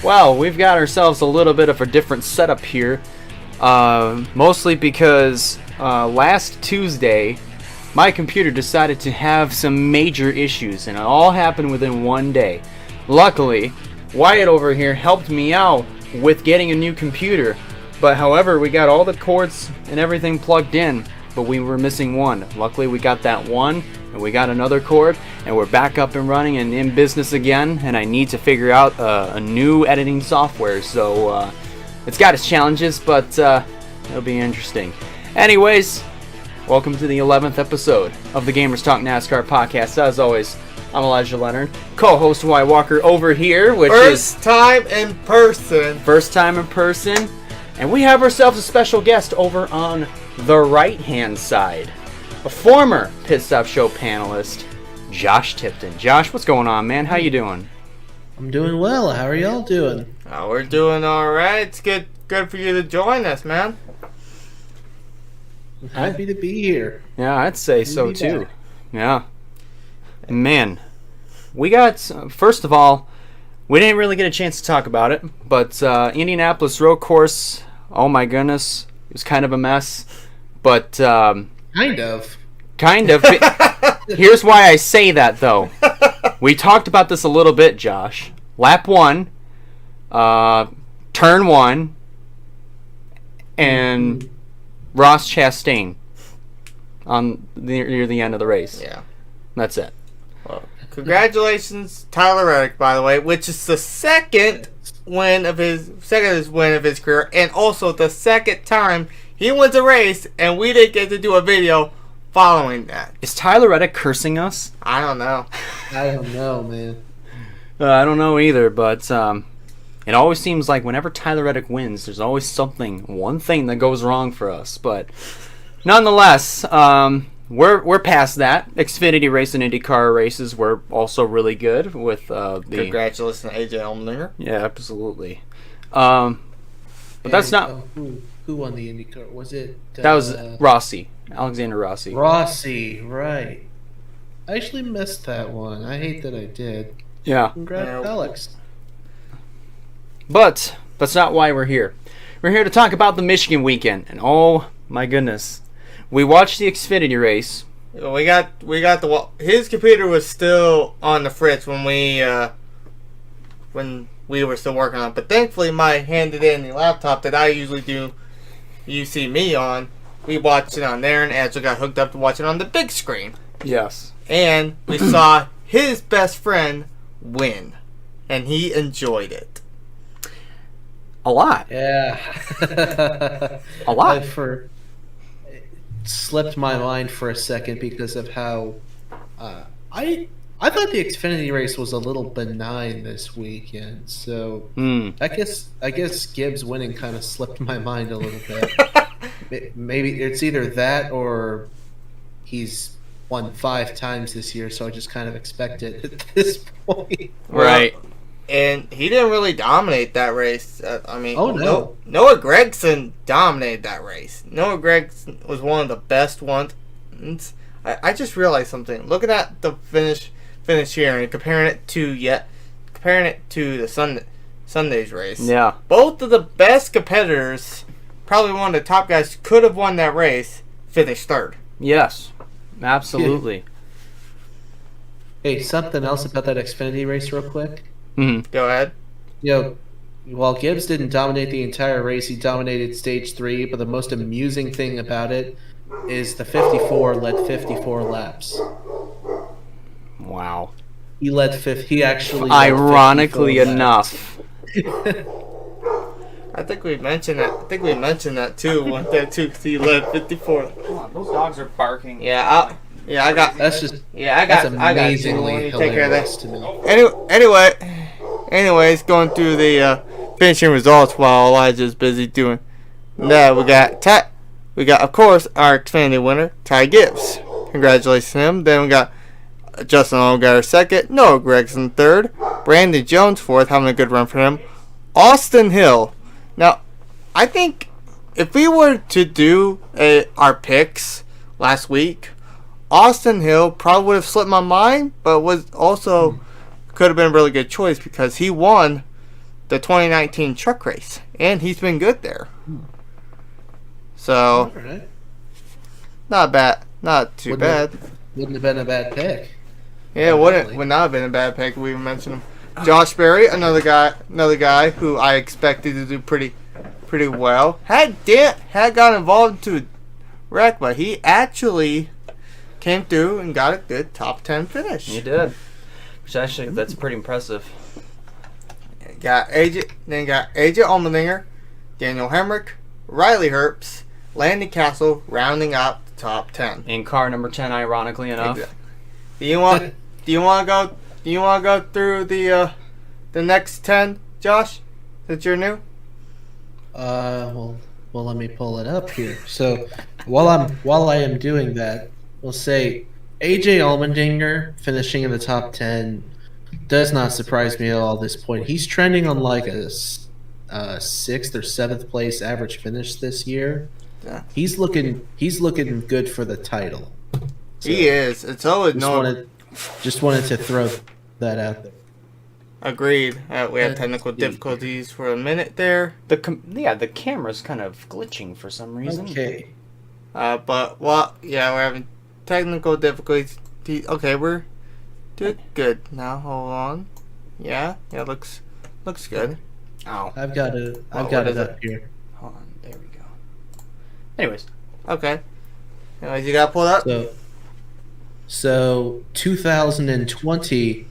Well, we've got ourselves a little bit of a different setup here. Mostly because last Tuesday, my computer decided to have some major issues, and it all happened within one day. Luckily, Wyatt over here helped me out with getting a new computer. But however, we got all the cords and everything plugged in, but we were missing one. Luckily, we got that one, and we got another cord, and we're back up and running and in business again. And I need to figure out a new editing software, so it's got its challenges, but it'll be interesting. Anyways, welcome to the 11th episode of the Gamers Talk NASCAR podcast. As always, I'm Elijah Leonard, co-host Wyatt Walker over here, which is First time in person. And we have ourselves a special guest over on the right-hand side, a former Pit Stop Show panelist, Josh Tipton. Josh, what's going on, man? How you doing? I'm doing well. How are y'all doing? Oh, we're doing all right. It's good for you to join us, man. I'm happy to be here. Yeah, I'd say so too. Back. Yeah. Man, we got, first of all, we didn't really get a chance to talk about it, but Indianapolis Road Course, oh my goodness, it was kind of a mess. But kind of. Here's why I say that, though. We talked about this a little bit, Josh. Lap 1, turn 1, and Ross Chastain near the end of the race. Yeah, that's it. Well, congratulations, Tyler Reddick, by the way, which is the second win of his career, and also the second time he wins a race, and we didn't get to do a video following that. Is Tyler Reddick cursing us? I don't know. I don't know, man. I don't know either, but it always seems like whenever Tyler Reddick wins, there's always one thing that goes wrong for us. But nonetheless, we're past that. Xfinity race and IndyCar races were also really good with Congratulations to AJ Allmendinger. Yeah, absolutely. But that's not who won the IndyCar. Was it? That was Rossi, Alexander Rossi. Rossi, right? I actually missed that one. I hate that I did. Yeah. Congrats, Alex. But that's not why we're here. We're here to talk about the Michigan weekend, and oh my goodness, we watched the Xfinity race. We got his computer was still on the fritz when we were still working on it, but thankfully my handed in the laptop that I usually do. You see me on. We watched it on there, and Angela got hooked up to watch it on the big screen. Yes. And we saw his best friend win, and he enjoyed it. A lot. Yeah. A lot. It slipped my mind for a second because of how I thought the Xfinity race was a little benign this weekend. So I guess Gibbs winning kind of slipped my mind a little bit. Maybe it's either that or he's won 5 times this year, so I just kind of expect it at this point. Right. And he didn't really dominate that race. No. Noah Gragson dominated that race. Noah Gragson was one of the best ones. I just realized something. Looking at the finish here and comparing it to the Sunday's race. Yeah. Both of the best competitors, probably one of the top guys, could have won that race, finished third. Yes. Absolutely. Hey, something else about that Xfinity race real quick? Mm-hmm. Go ahead. While Gibbs didn't dominate the entire race, he dominated stage 3, but the most amusing thing about it is the 54 led 54 laps. Wow. He actually ironically enough. I think we mentioned that too. One day too, 'cause he led 54. Come on, those dogs are barking. Yeah, I got. That's amazingly hilarious to me. Anyways, going through the finishing results while Elijah's busy doing that. We got of course our Xfinity winner, Ty Gibbs. Congratulations to him. Then we got Justin Allgaier second, Noah Gragson third, Brandon Jones fourth, having a good run for him. Austin Hill. Now, I think if we were to do our picks last week, Austin Hill probably would have slipped my mind, but was also could have been a really good choice because he won the 2019 truck race, and he's been good there. So, All right. not bad, not too bad. Wouldn't have been a bad pick. Yeah, would not have been a bad pick. We even mentioned him. Josh Berry, another guy who I expected to do pretty well. Had got involved into a wreck, but he actually came through and got a good top 10 finish. He did. Which actually, that's pretty impressive. Got AJ Allmendinger, Daniel Hemrick, Riley Herbst, Landon Castle, rounding out the top 10. In car number 10, ironically enough. Exactly. Do you want to go through the next 10, Josh? Since you're new. Well, let me pull it up here. So, while I am doing that, we'll say AJ Allmendinger finishing in the top 10 does not surprise me at all at this point. He's trending on like a 6th or 7th place average finish this year. Yeah. He's looking good for the title. So He is. It's always just wanted to throw that out there. Agreed. We have technical difficulties for a minute there. The camera's kind of glitching for some reason. Okay. We're having technical difficulties. Okay, we're doing good now. Hold on. Yeah, looks good. Oh, I've got it up here. hold on. There we go. Anyways, Okay. Anyways, you got pulled up. So 2020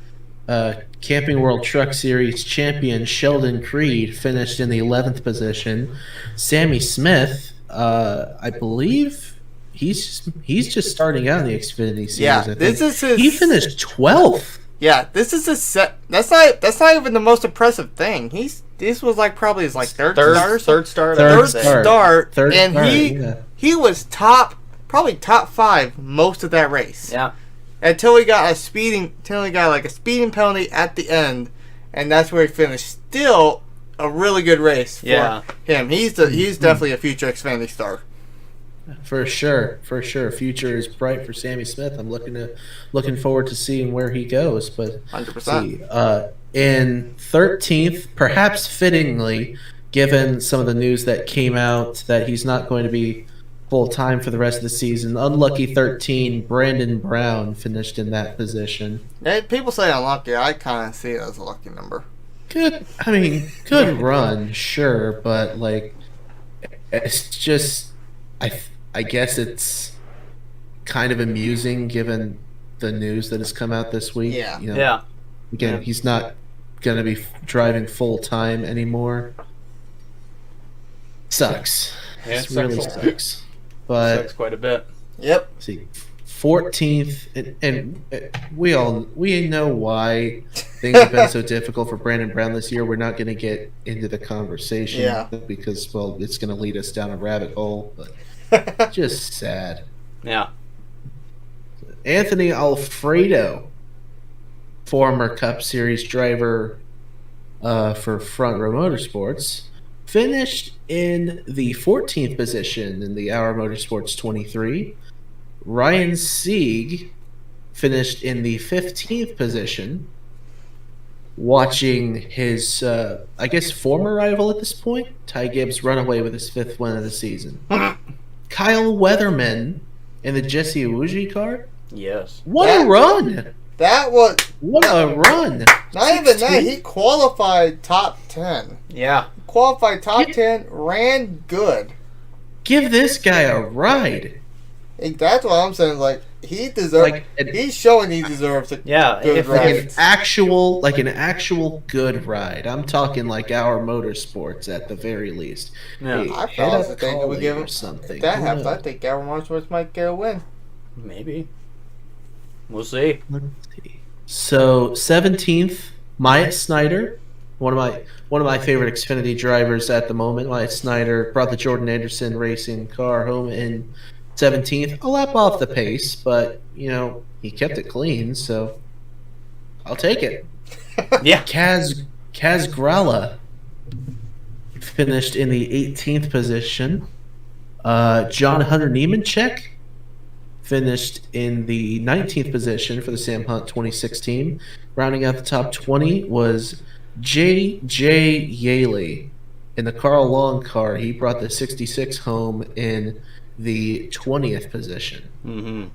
Camping World Truck Series champion Sheldon Creed finished in the 11th position. Sammy Smith, I believe he's just starting out in the Xfinity Series. Yeah, He finished 12th. Yeah, this is his set. That's not even the most impressive thing. This was like probably his like third start. He was probably top 5 most of that race. yeah. Until he got a speeding penalty at the end, and that's where he finished. Still a really good race for him. He's definitely a future Xfinity star. For sure. Future is bright for Sammy Smith. I'm looking forward to seeing where he goes. But 100%. In 13th, perhaps fittingly, given some of the news that came out that he's not going to be full time for the rest of the season, unlucky 13, Brandon Brown finished in that position. People say unlucky. I kind of see it as a lucky number. Good run, sure, but like, it's just, I guess it's kind of amusing given the news that has come out this week. Yeah. Again, he's not going to be driving full time anymore. Sucks. Yeah, it really sucks. But Sucks quite a bit. Yep. See, 14th, and we know why things have been so difficult for Brandon Brown this year. We're not going to get into the conversation because, well, it's going to lead us down a rabbit hole. But just sad. Yeah. Anthony Alfredo, former Cup Series driver for Front Row Motorsports, finished in the 14th position in the Hour Motorsports 23. Ryan Sieg finished in the 15th position, watching his, I guess, former rival at this point, Ty Gibbs, run away with his 5th win of the season. Kyle Weatherman in the Jesse Iwuji car. Yes. What a run! What a run! Not even that. He qualified top 10. Yeah. Qualified top 10, ran good. Give this guy a ride. That's what I'm saying. Like, he deserves. He's showing he deserves a good ride. An actual good ride. I'm talking like Our Motorsports at the very least. Yeah. Hey, I thought it would give him something. That happens. I think Our Motorsports might get a win. Maybe. We'll see. Let's see. So 17th, Myatt Snyder, one of my favorite Xfinity drivers at the moment. Myatt Snyder brought the Jordan Anderson racing car home in 17th, a lap off the pace, but he kept it clean, so I'll take it. Yeah. Kaz Gralla finished in the 18th position. John Hunter Nemechek finished in the 19th position for the Sam Hunt 2016. Rounding out the top 20 was J.J. Yaley in the Carl Long car, he brought the 66 home in the 20th position. Mm-hmm.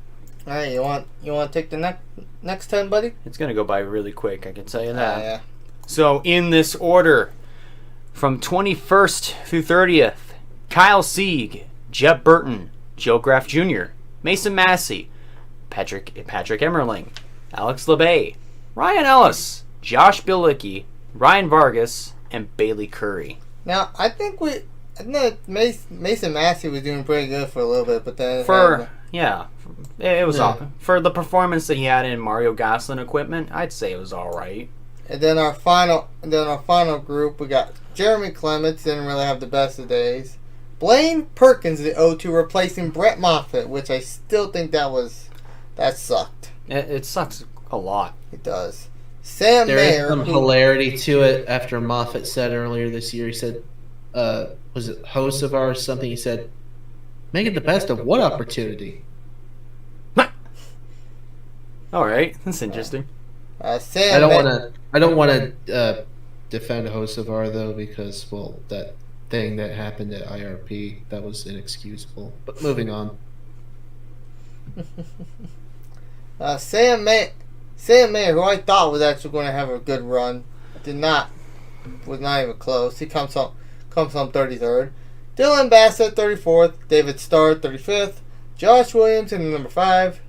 All right, you want to take the next 10, buddy? It's going to go by really quick, I can tell you that. Yeah. So, in this order, from 21st through 30th, Kyle Sieg, Jeb Burton, Joe Graff Jr., Mason Massey, Patrick Emmerling, Alex LeBay, Ryan Ellis, Josh Bilicki, Ryan Vargas, and Bailey Curry. Now, I think Mason Massey was doing pretty good for a little bit, but then it was all for the performance that he had in Mario Gosselin equipment. I'd say it was all right. And then our final group, we got Jeremy Clements, didn't really have the best of days. Blaine Perkins, the O2, replacing Brett Moffitt, which I still think that sucked. It sucks a lot. It does. Sam There Mayer, is some hilarity to it after Moffitt said earlier this year, he said, was it host of ours something? He said, making the best of what opportunity? All right, that's interesting. Sam. I don't want to defend Hocevar though, because that thing that happened at IRP, that was inexcusable. But moving on. Sam Mayer, who I thought was actually going to have a good run, was not even close. He comes home 33rd. Dylan Bassett 34th. David Starr 35th. Josh Williams in number 5.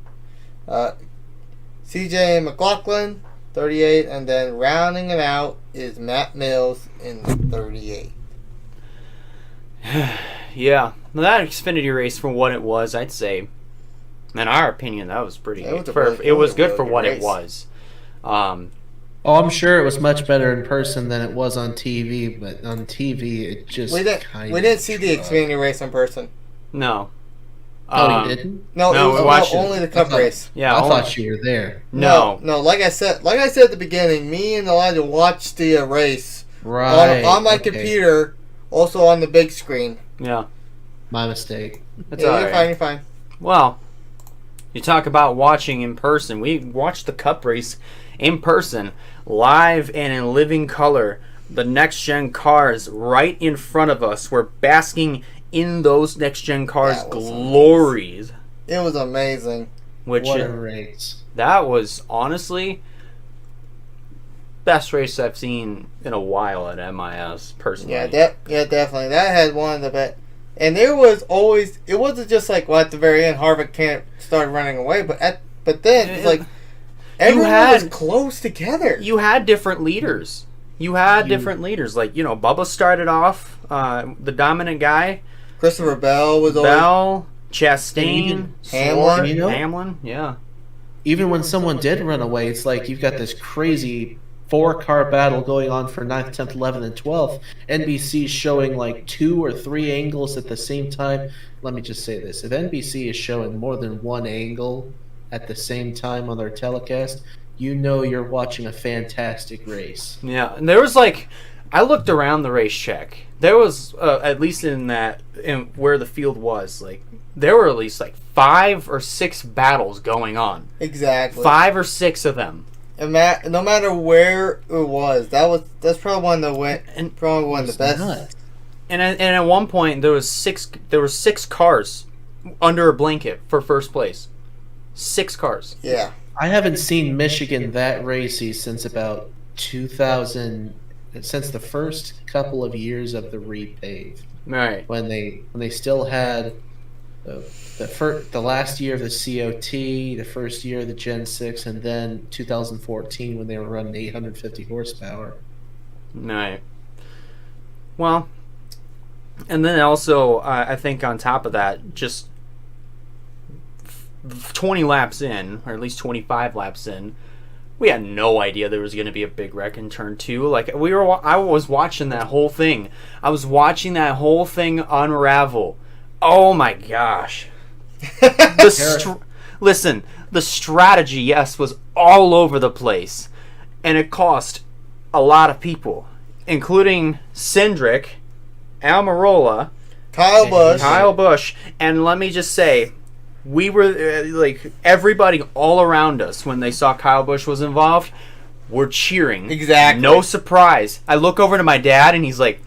CJ McLaughlin 38, and then rounding it out is Matt Mills in 38. Yeah, that Xfinity race, for what it was, I'd say, in our opinion, that was pretty good. It was good for what it was. I'm sure it was much better in person than it was on TV, but on TV it just we didn't see the Xfinity race in person. No. Oh, you didn't? No, we watched only the Cup race. Yeah, I thought you were there. No. Like I said at the beginning, me and Elijah watched the race on my computer, also on the big screen. Yeah. My mistake. That's all right. You're fine. Well, you talk about watching in person. We watched the Cup race in person, live and in living color. The next-gen cars right in front of us were basking in those next-gen cars' glories. It was amazing. What a race. That was, honestly, best race I've seen in a while at MIS, personally. Yeah, definitely. That had one of the best. And there was always, it wasn't just like, at the very end, Harvick can't start running away, but then, it's like, everyone was close together. You had different leaders. Like, Bubba started off, the dominant guy. Christopher Bell was always... Chastain, Hamlin. Yeah. Even when someone did run away, it's like you've got this crazy 4-car battle going on for 9th, 10th, 11th, and 12th. NBC showing like 2 or 3 angles at the same time. Let me just say this. If NBC is showing more than one angle at the same time on their telecast, you know you're watching a fantastic race. Yeah, and there was I looked around the racetrack. There was, at least in where the field was, there were at least 5 or 6 battles going on. Exactly. 5 or 6 of them. And no matter where it was, that's probably one of the best. Nuts. And at one point there was 6 cars under a blanket for first place. 6 cars. Yeah. I haven't seen Michigan that racy since about 2000. Since the first couple of years of the repave, right? When they still had the last year of the COT, the first year of the Gen 6, and then 2014 when they were running 850 horsepower. Right. Well, and then also I think on top of that, just 20 laps in, or at least 25 laps in, we had no idea there was going to be a big wreck in turn 2. I was watching that whole thing. I was watching that whole thing unravel. Oh my gosh. Listen, the strategy, yes, was all over the place. And it cost a lot of people, including Cindric, Almirola, Kyle Busch, and let me just say, we were everybody all around us when they saw Kyle Busch was involved We're cheering. Exactly. No surprise. I look over to my dad, and he's like,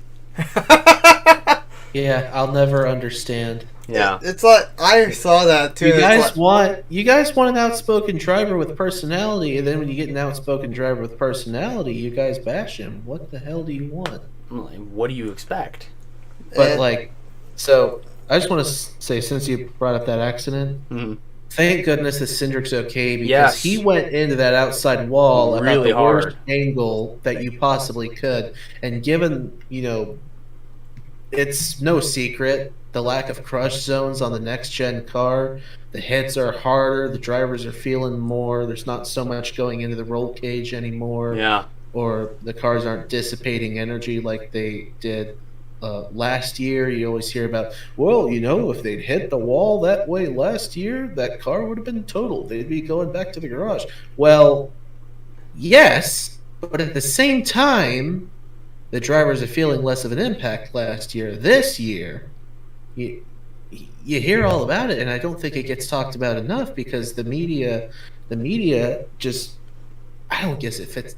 Yeah, I'll never understand. yeah. It's like I saw that too. You It's guys like, want an outspoken driver with personality, and then when you get an outspoken driver with personality, you guys bash him. What the hell do you want? I'm like, what do you expect? But and- like, so I just want to say, since you brought up that accident, Mhm. thank goodness that Cindric's okay, because Yes. he went into that outside wall Really about the worst hard. angle that you possibly could, and given it's no secret the lack of crush zones on the next gen car. The hits are harder. The drivers are feeling more. There's not so much going into the roll cage anymore. Yeah. Or the cars aren't dissipating energy like they did last year. You always hear about, well, if they'd hit the wall that way last year, that car would have been totaled. They'd be going back to the garage. Well, yes, but at the same time, the drivers are feeling less of an impact last year. This year, you hear all about it, and I don't think it gets talked about enough because the media just I don't guess it fits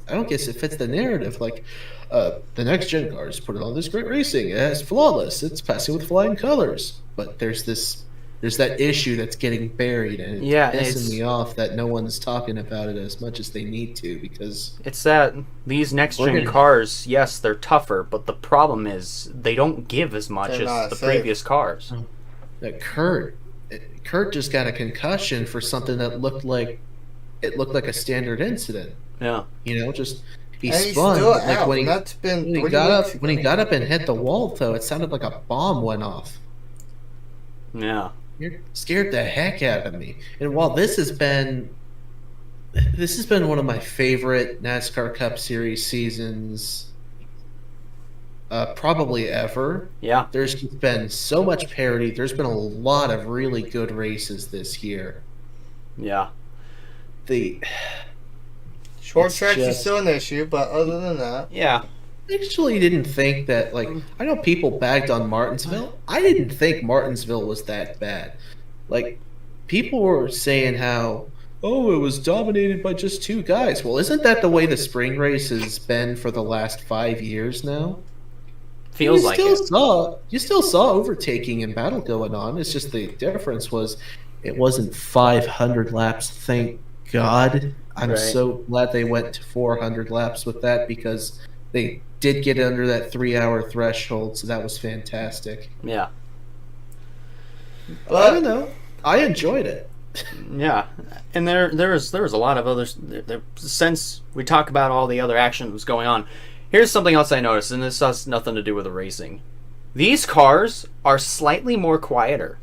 the narrative. Like the next gen cars put it on this great racing. It's flawless. It's passing with flying colors. But there's that issue that's getting buried, and it's pissing me off that no one's talking about it as much as they need to, because It's that these next-gen cars, yes, they're tougher, but the problem is they don't give as much They're as not the safe. previous cars. that Kurt just got a concussion for something that looked like a standard incident. Yeah. Just he and he's spun. still Like out. when And that's been he 3 got weeks up when he ago. got up and hit the wall, though, it sounded like a bomb went off. Yeah. You're scared the heck out of me. And while this has been one of my favorite NASCAR Cup Series seasons, probably ever. Yeah. There's just been so much parity. There's been a lot of really good races this year. Yeah. The Short It's tracks is just- still an issue, but other than that, Yeah. I actually didn't think that, I know people bagged on Martinsville. I didn't think Martinsville was that bad. People were saying how, oh, it was dominated by just 2 guys. Well, isn't that the way the spring race has been for the last 5 years now? Feels like it. You still saw overtaking and battle going on. It's just the difference was it wasn't 500 laps, thank God. I'm Right. so glad they went to 400 laps with that, because they did get under that 3-hour threshold, so that was fantastic. Yeah. I don't know. I enjoyed it. Yeah. And there was a lot of others. Since we talk about all the other action that was going on, here's something else I noticed, and this has nothing to do with the racing. These cars are slightly more quieter.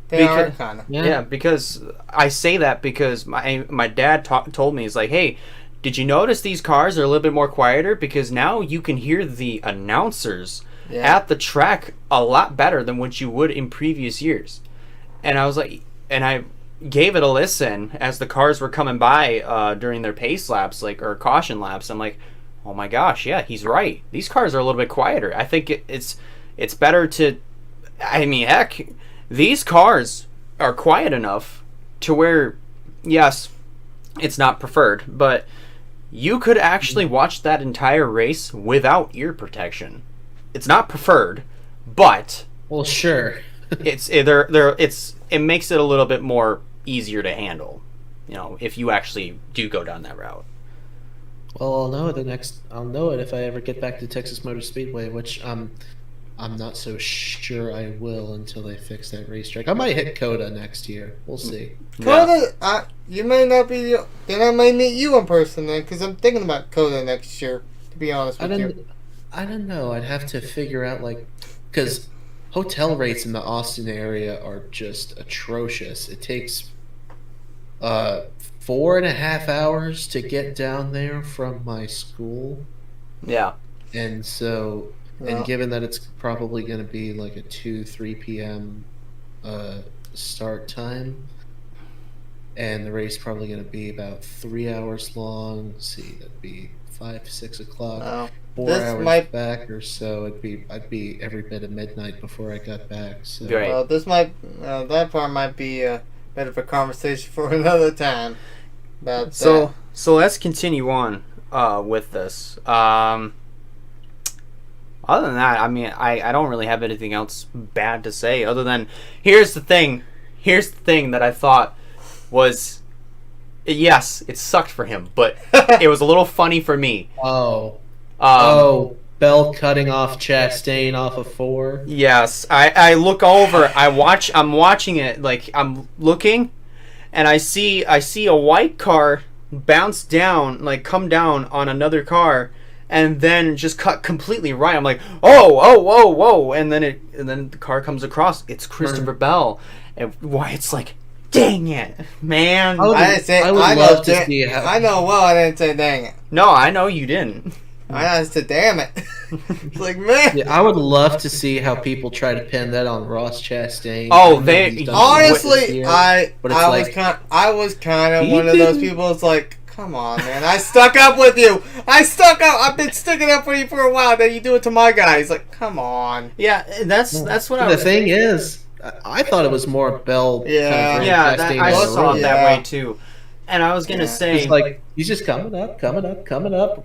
they are Because- kind of. Yeah, because I say that because my dad told me, he's like, hey, did you notice these cars are a little bit more quieter? Because now you can hear the announcers Yeah. at the track a lot better than what you would in previous years. And I was like, and I gave it a listen as the cars were coming by during their pace laps, or caution laps. I'm like, oh my gosh, yeah, he's right. These cars are a little bit quieter. I think it's better to, I mean, heck, these cars are quiet enough to where, yes, it's not preferred, but you could actually watch that entire race without ear protection. It's not preferred, but Well, sure. it makes it a little bit more easier to handle, if you actually do go down that route. Well, I'll know it if I ever get back to Texas Motor Speedway, which I'm not so sure I will until they fix that racetrack. I might hit Coda next year. We'll see. Coda, you may not be. Then I may meet you in person then, because I'm thinking about Coda next year. To be honest with you. I don't know. I'd have to figure out, because hotel rates in the Austin area are just atrocious. It takes 4.5 hours to get down there from my school, Yeah. and so. Yeah. And given that it's probably going to be like a 2-3 p.m. Start time, and the race probably going to be about 3 hours long. Let's see, that'd be 5-6 o'clock. Oh. 4 This hours might- back or so. I'd be every bit of midnight before I got back. So Right. Well, that part might be a bit of a conversation for another time. About So let's continue on. with this. Other than that, I mean, I don't really have anything else bad to say. Other than here's the thing that I thought was, yes, it sucked for him, but it was a little funny for me. Bell cutting off Chastain off of 4. Yes, I look over. I'm watching it. Like, I'm looking, and I see a white car bounce down, like come down on another car, and then just cut completely right. I'm like, whoa, and then the car comes across. It's Christopher Bell, and why? It's like, dang it, man! I didn't say. I know. Well, I didn't say dang it. No, I know you didn't. I said, damn it. It's like, man. Yeah, I would love to see how people try to pin that on Ross Chastain. Oh, honestly, I was kind of one of those people. It's like, come on, man. I stuck up with you. I've been sticking up for you for a while. Then you do it to my guy. He's like, come on. Yeah, that's what I was. The thing is, I thought it was more Bell. Yeah, I saw it that way too. And I was gonna say, it's like he's just coming up.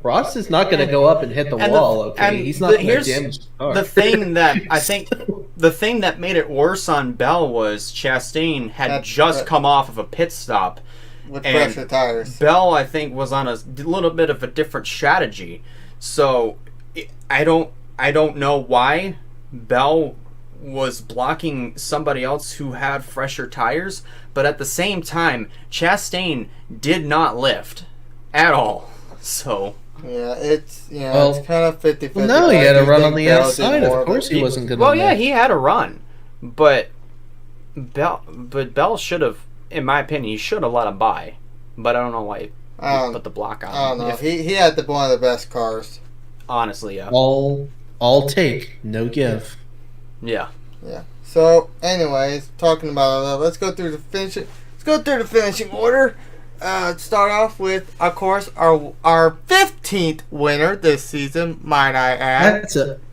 Ross is not gonna go up and hit the wall. Okay, he's not gonna damage the car. The thing that I think, the thing that made it worse on Bell was Chastain had just come off of a pit stop with pressure tires. Bell, I think, was on a little bit of a different strategy. So I don't know why Bell was blocking somebody else who had fresher tires, but at the same time, Chastain did not lift at all. So it's kind of 50-50. Well, no, he had a run on the outside. Of course, he wasn't going to. Well, yeah, he had a run, but Bell should have, in my opinion, he should have let him by. But I don't know why he put the block on. I don't know. He had one of the best cars. Honestly, yeah. All take, no give. Yeah. So, anyways, talking about let's go through the finishing. Let's go through the finishing order. Start off with, of course, our 15th winner this season. Might I add?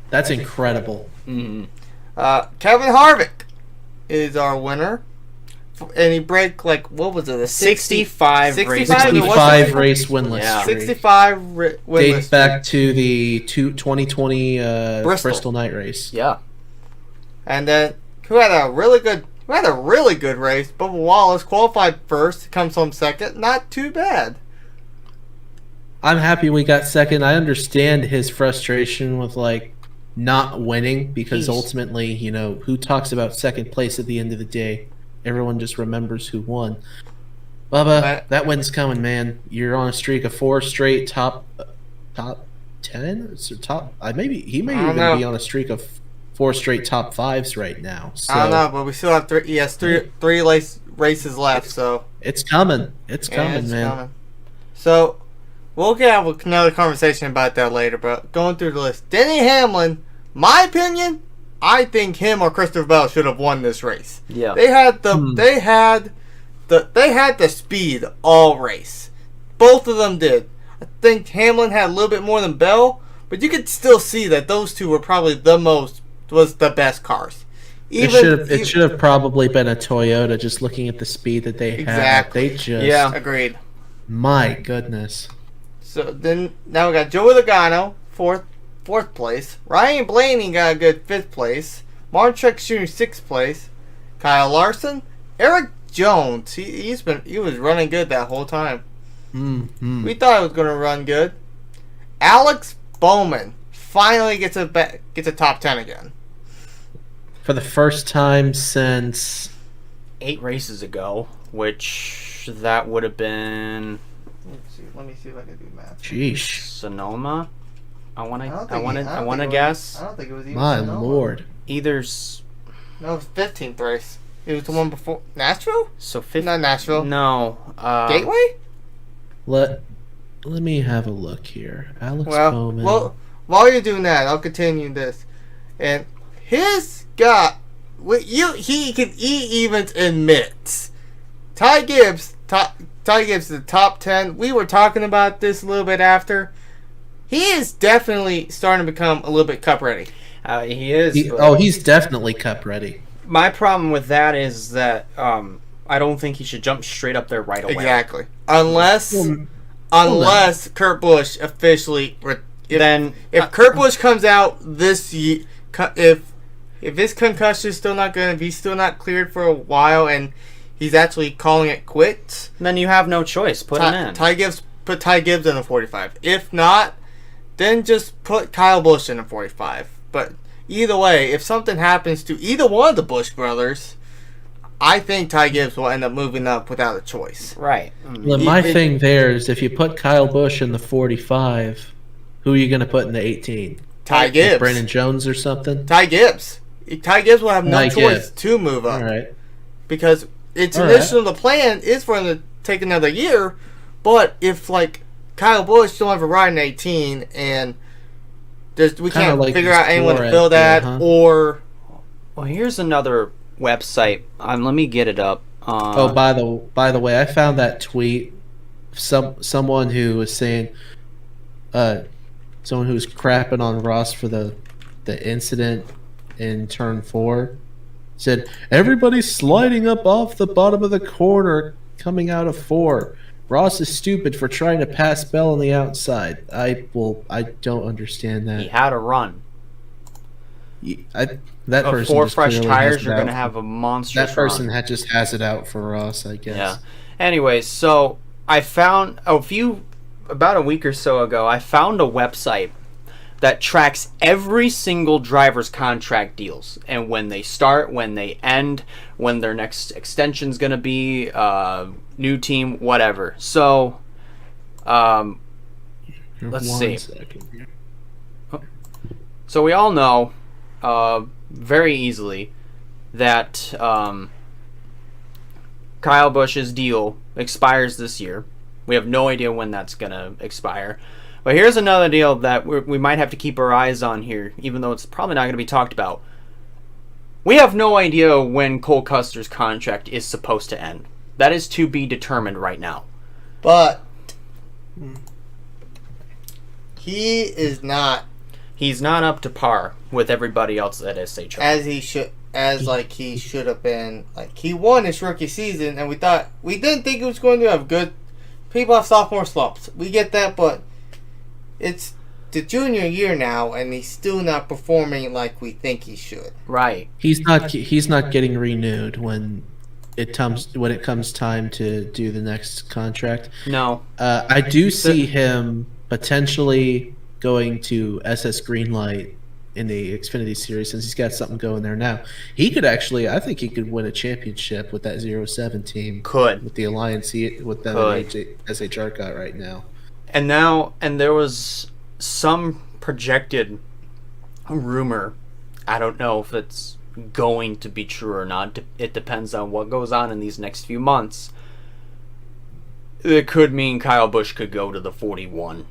That's incredible. Mm-hmm. Kevin Harvick is our winner, and he broke what was it? 65 race winless. 65 winless. Dates back to the 2020 Bristol night race. Yeah. And then who had a really good race. Bubba Wallace qualified first, comes home second. Not too bad. I'm happy we got second. I understand his frustration with not winning because ultimately, who talks about second place at the end of the day? Everyone just remembers who won. Bubba, that win's coming, man. You're on a streak of 4 straight top 10. So he may even be on a streak of 4 straight top 5s right now. So, I don't know, but we still have 3. He has three races left, so it's coming. It's coming, man. Coming. So we'll have another conversation about that later. But going through the list, Denny Hamlin, my opinion, I think him or Christopher Bell should have won this race. Yeah, they had the speed all race. Both of them did. I think Hamlin had a little bit more than Bell, but you could still see that those two were probably the best cars. It should have probably been a Toyota, just looking at the speed that they had. Exactly. Agreed. My goodness. So then now we got Joey Logano, fourth place. Ryan Blaney got a good 5th place. Martin Truex Jr. 6th place. Kyle Larson, Eric Jones. He was running good that whole time. Mm-hmm. We thought he was going to run good. Alex Bowman finally gets a top 10 again. For the first time since 8 races ago, which that would have been. Let me see if I can do math. Sheesh. Sonoma. I want to guess. I don't think it was even My Sonoma. Lord. No, it was 15th race. It was the one before Nashville. So 15th. Not Nashville. No. Gateway. Let me have a look here. Alex Bowman. Well, while you're doing that, I'll continue this. And his guy, he even admits Ty Gibbs is the top 10. We were talking about this a little bit after. He is definitely starting to become a little bit cup ready. He is. He's definitely cup ready. My problem with that is that I don't think he should jump straight up there right away. Exactly. Unless unless Kurt Busch officially. If Kurt Busch comes out this year, if his concussion is still not good, if he's still not cleared for a while, and he's actually calling it quits, then you have no choice. Put him in. Put Ty Gibbs in a 45. If not, then just put Kyle Busch in a 45. But either way, if something happens to either one of the Busch brothers, I think Ty Gibbs will end up moving up without a choice. Right. Well, my thing there is if you put Kyle Busch in the 45, who are you going to put in the 18? Ty Gibbs. Like Brandon Jones or something? Ty Gibbs. Ty Gibbs will have no choice to move up. All right. Because its initial the plan is for him to take another year, but if like Kyle Busch don't have a ride in 18 and we can't figure out anyone to fill that or... Well, here's another website. Let me get it up. By the way, I found that tweet. Someone who was saying, someone who was crapping on Ross for the incident in turn 4 said everybody's sliding up off the bottom of the corner coming out of 4. Ross is stupid for trying to pass Bell on the outside. I don't understand that. He had a run. That person 4 fresh tires, you're going to have a monstrous That person run. just has it out for Ross, I guess. Yeah. Anyways, so I found about a week or so ago, I found a website that tracks every single driver's contract deals and when they start, when they end, when their next extension's going to be, new team, whatever. So, let's see. So we all know very easily that Kyle Busch's deal expires this year. We have no idea when that's going to expire. But here's another deal that we might have to keep our eyes on here, even though it's probably not going to be talked about. We have no idea when Cole Custer's contract is supposed to end. That is to be determined right now. But he is not. He's not up to par with everybody else at SHR. As he should have been. Like, he won his rookie season, and we didn't think he was going to have good. People have sophomore slumps. We get that, but it's the junior year now, and he's still not performing like we think he should. Right. He's not getting renewed when it comes time to do the next contract. No. I do see him potentially going to SS Greenlight in the Xfinity Series since he's got something going there now. I think he could win a championship with that 07 team. Could. With the alliance with them and SHR got right now. And there was some projected rumor. I don't know if it's going to be true or not. It depends on what goes on in these next few months. It could mean Kyle Busch could go to the 41.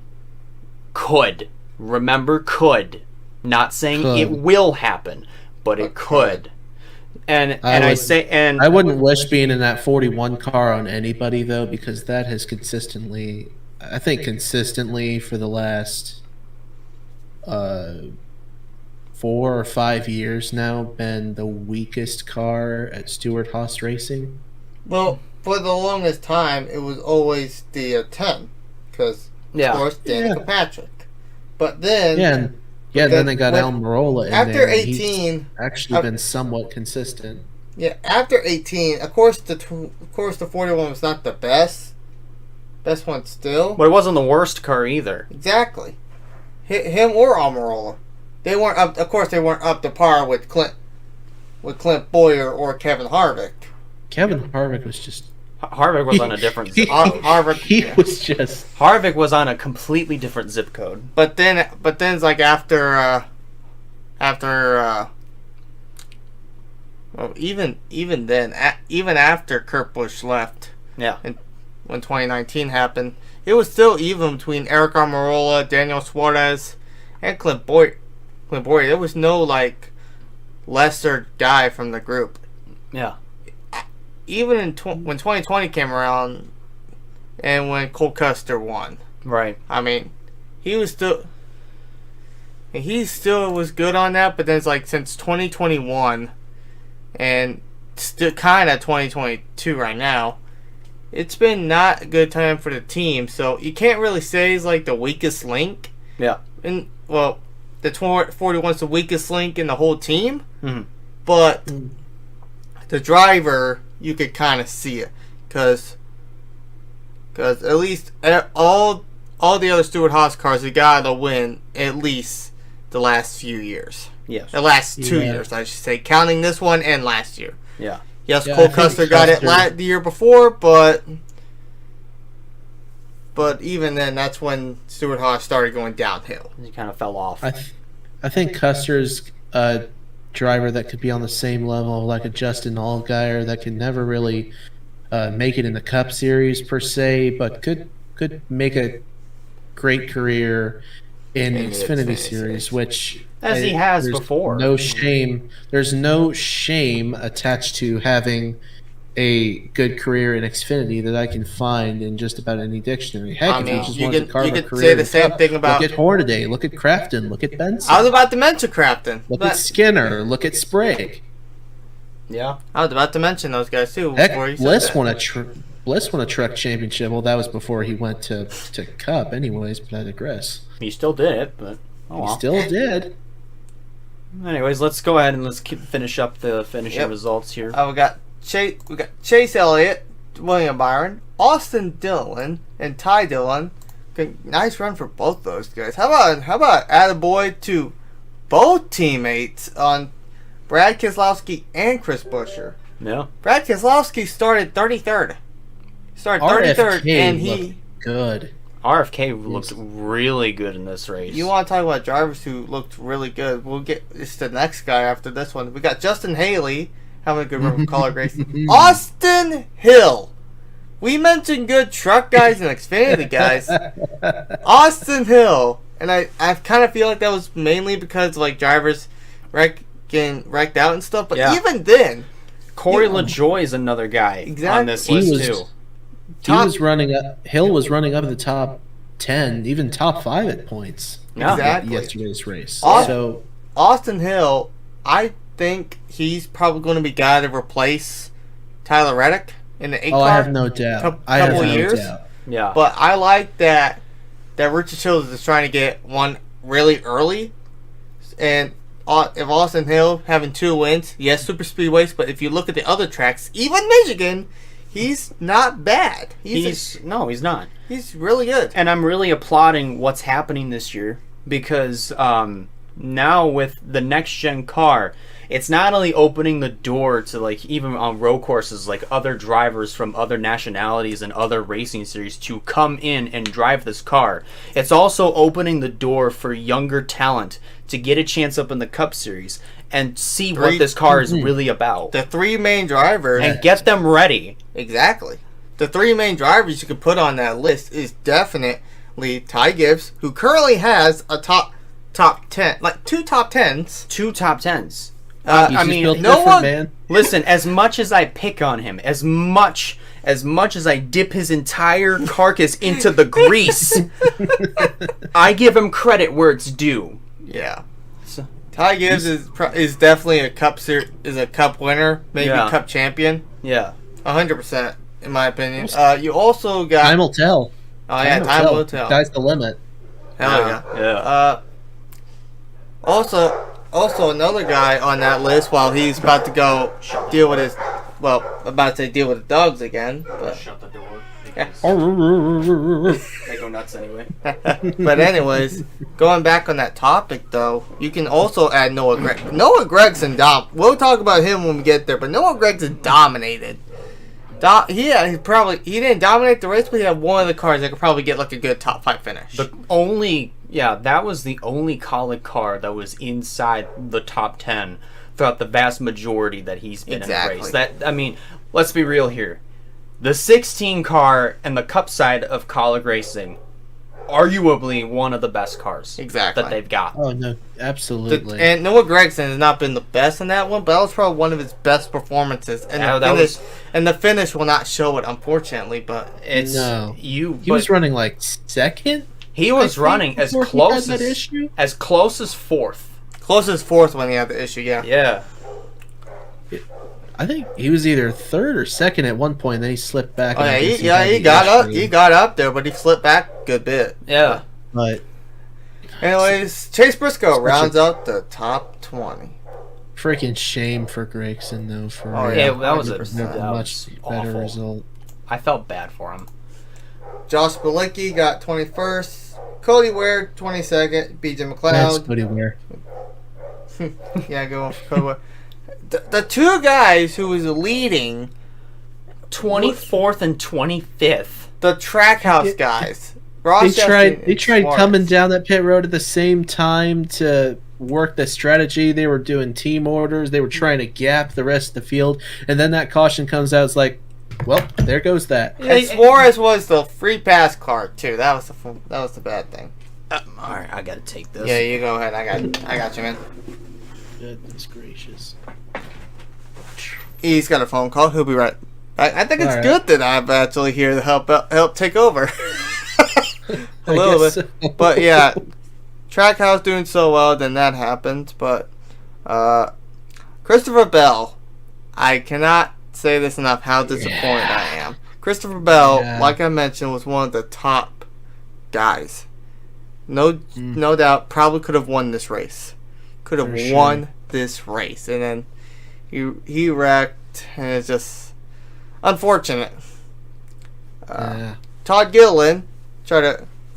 Could. Remember, could. Not saying it will happen, but it could. I wouldn't wish being in that 41 car on anybody though, because that has consistently for the last 4 or 5 years now been the weakest car at Stewart-Haas Racing. Well, for the longest time, it was always the 10, because of course Danica Patrick. But then then they got Almirola in after there. 18, he's actually been somewhat consistent. Yeah, after 18, of course the 41 was not the best one still. But it wasn't the worst car either. Exactly. Him or Almirola. They weren't up. Of course, they weren't up to par with Clint Boyer or Kevin Harvick. Kevin Harvick was just. Harvick was on a different zip code. Harvick was on a completely different zip code. But then it's like even after Kurt Busch left. Yeah. And when 2019 happened, it was still even between Eric Almirola, Daniel Suarez, and Clint Boyer. There was no lesser guy from the group. Yeah. Even when 2020 came around, and when Cole Custer won, right? I mean, he still was good on that. But then it's since 2021, and still kind of 2022 right now, it's been not a good time for the team. So you can't really say he's like the weakest link. Yeah. And well, the 41's the weakest link in the whole team. Mm-hmm. But the driver, you could kind of see it, because at least all the other Stewart-Haas cars have got to win at least the last few years. Yes. The last 2 years, I should say, counting this one and last year. Yeah. Yes, Cole Custer got it the year before, but even then, that's when Stewart-Haas started going downhill. He kind of fell off. I think Custer's a driver that could be on the same level like a Justin Allgaier that can never really make it in the Cup Series per se, but could make a great career in the Xfinity Series, which as he has before. There's no shame attached to having a good career in Xfinity that I can find in just about any dictionary. Heck, if you just want to carve a career, say the same thing about. Look at Hornaday, look at Crafton, look at Benson. I was about to mention Crafton. Look at Skinner, look at Sprague. Yeah, I was about to mention those guys too. Heck, Bliss won a truck championship. Well, that was before he went to Cup, anyways. But I digress. He still did it, but he still did. Anyways, let's go ahead and let's finish up the finishing results here. We got Chase Elliott, William Byron, Austin Dillon, and Ty Dillon. Nice run for both those guys. How about attaboy to both teammates on Brad Keselowski and Chris Buescher? Yeah. Brad Keselowski started 33rd. And he looked good. RFK looked really good in this race. You want to talk about drivers who looked really good? We'll get it's the next guy after this one. We got Justin Haley having a good run from Color race. Austin Hill. We mentioned good truck guys and Xfinity guys. Austin Hill, and I kind of feel like that was mainly because like drivers getting wrecked out and stuff. But even then, Corey LaJoie is another guy on this list too. Hill was running up at the top 10, even top 5 at points. Exactly. Yesterday's race. Austin Hill, I think he's probably going to be guy to replace Tyler Reddick in the 8 car. I have no doubt. Couple years. Yeah. But I like that Richard Childress is trying to get one really early. And if Austin Hill having 2 wins, yes, super speedways, but if you look at the other tracks, even Michigan, he's not bad. He's not. He's really good. And I'm really applauding what's happening this year because now with the next gen car, it's not only opening the door to like even on road courses like other drivers from other nationalities and other racing series to come in and drive this car. It's also opening the door for younger talent to get a chance up in the Cup Series and see what this car is really about. The 3 main drivers. And get them ready. Exactly. The 3 main drivers you could put on that list is definitely Ty Gibbs, who currently has a top 10, like 2 top 10s. 2 top 10s. I mean, no one. Man. Listen, as much as I pick on him, as much as I dip his entire carcass into the grease, I give him credit where it's due. Yeah. Ty Gibbs is definitely a cup winner, maybe cup champion. Yeah. 100% in my opinion. You also got time will tell. Oh yeah, time will tell. Sky's the limit. Hell yeah. Also another guy on that list while he's about to go deal with the dogs again. But shut the door. Yeah. They go nuts anyway. But anyways, going back on that topic though, you can also add Noah Gregson. Noah Gregson, we'll talk about him when we get there, but Noah Gregson dominated. He didn't dominate the race, but he had one of the cars that could probably get like a good top 5 finish. That was the only Kaulig car that was inside the top 10 throughout the vast majority that he's been in the race. Let's be real here. The 16 car and the Cup side of Kaulig Racing, arguably one of the best cars that they've got. Oh, no, absolutely. And Noah Gregson has not been the best in that one, but that was probably one of his best performances. And the finish will not show it, unfortunately, but it's... No. He was running like second? He was running as close as fourth. Close as fourth when he had the issue, yeah. Yeah. I think he was either third or second at one point. Then he slipped back. Oh and I guess he had the got up. issue. He got up there, but he slipped back a good bit. Yeah. But Anyways, Chase Briscoe rounds out the top 20. freaking shame for Gregson though. For Oh, Yeah, that was a much better awful. result. I felt bad for him. Josh Bilicki got 21st. Cody Ware 22nd. BJ That's McLeod. Cody Ware. Yeah, go on for Cody Ware. The two guys who was leading 24th and 25th. the Trackhouse guys. Ross They Chastain tried and Swartz. coming down that pit road at the same time to work the strategy. They were doing team orders. They were trying to gap the rest of the field, and then that caution comes out. It's like, well, there goes that. And Suarez was the free pass card too. That was the bad thing. All right, I gotta take this. Yeah, you go ahead. I got you, man. Goodness gracious. He's got a phone call. He'll be right. I think it's All right. good that I'm actually here to help take over. A little bit. So. But yeah, Trackhouse doing so well, then that happened. But Christopher Bell, I cannot say this enough how disappointed I am. Christopher Bell, Yeah. like I mentioned, was one of the top guys. No doubt, probably could have won this race. Could have For sure. won this race, and then he wrecked, and it's just unfortunate. Yeah. Todd Gilliland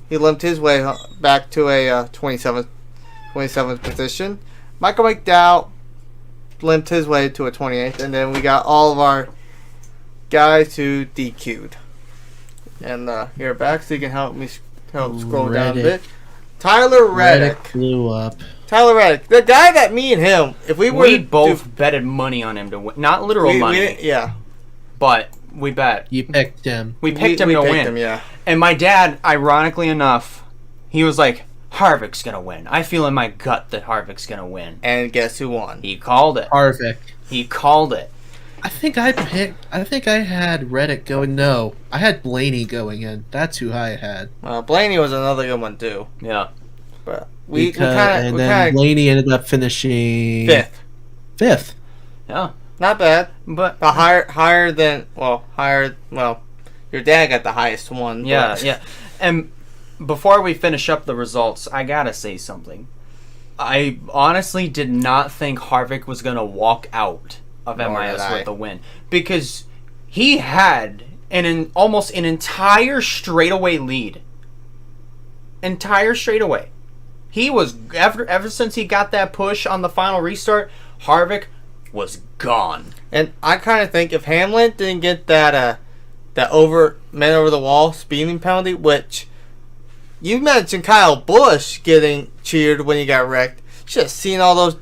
he limped his way back to a 27th position. Michael McDowell limped his way to a 28th, and then we got all of our guys who DQ'd. And you're back, so you can help scroll down a Reddick. bit. Tyler Reddick. Reddick blew up. Tyler Reddick, the guy that me and him, if we were We to both betted money on him to win. Not literal money, yeah, but we bet. You picked him. We picked him to picked win. him, yeah. And my dad, ironically enough, he was like, Harvick's going to win. I feel in my gut that Harvick's going to win. And guess who won? He called it. Harvick. He called it. I think I had Reddick going. No, I had Blaney going in. That's who I had. Blaney was another good one too, Yeah. but And then Blaney ended up finishing fifth. Yeah. Not bad. But Higher than your dad got the highest one. yeah, but- yeah. And before we finish up the results, I gotta say something. I honestly did not think Harvick was gonna walk out of Nor MIS did I. with a win, because he had almost an entire straightaway lead. Entire straightaway. He was ever since he got that push on the final restart, Harvick was gone. And I kind of think if Hamlin didn't get that man over the wall speeding penalty, which you mentioned Kyle Busch getting cheered when he got wrecked. Should have seen all those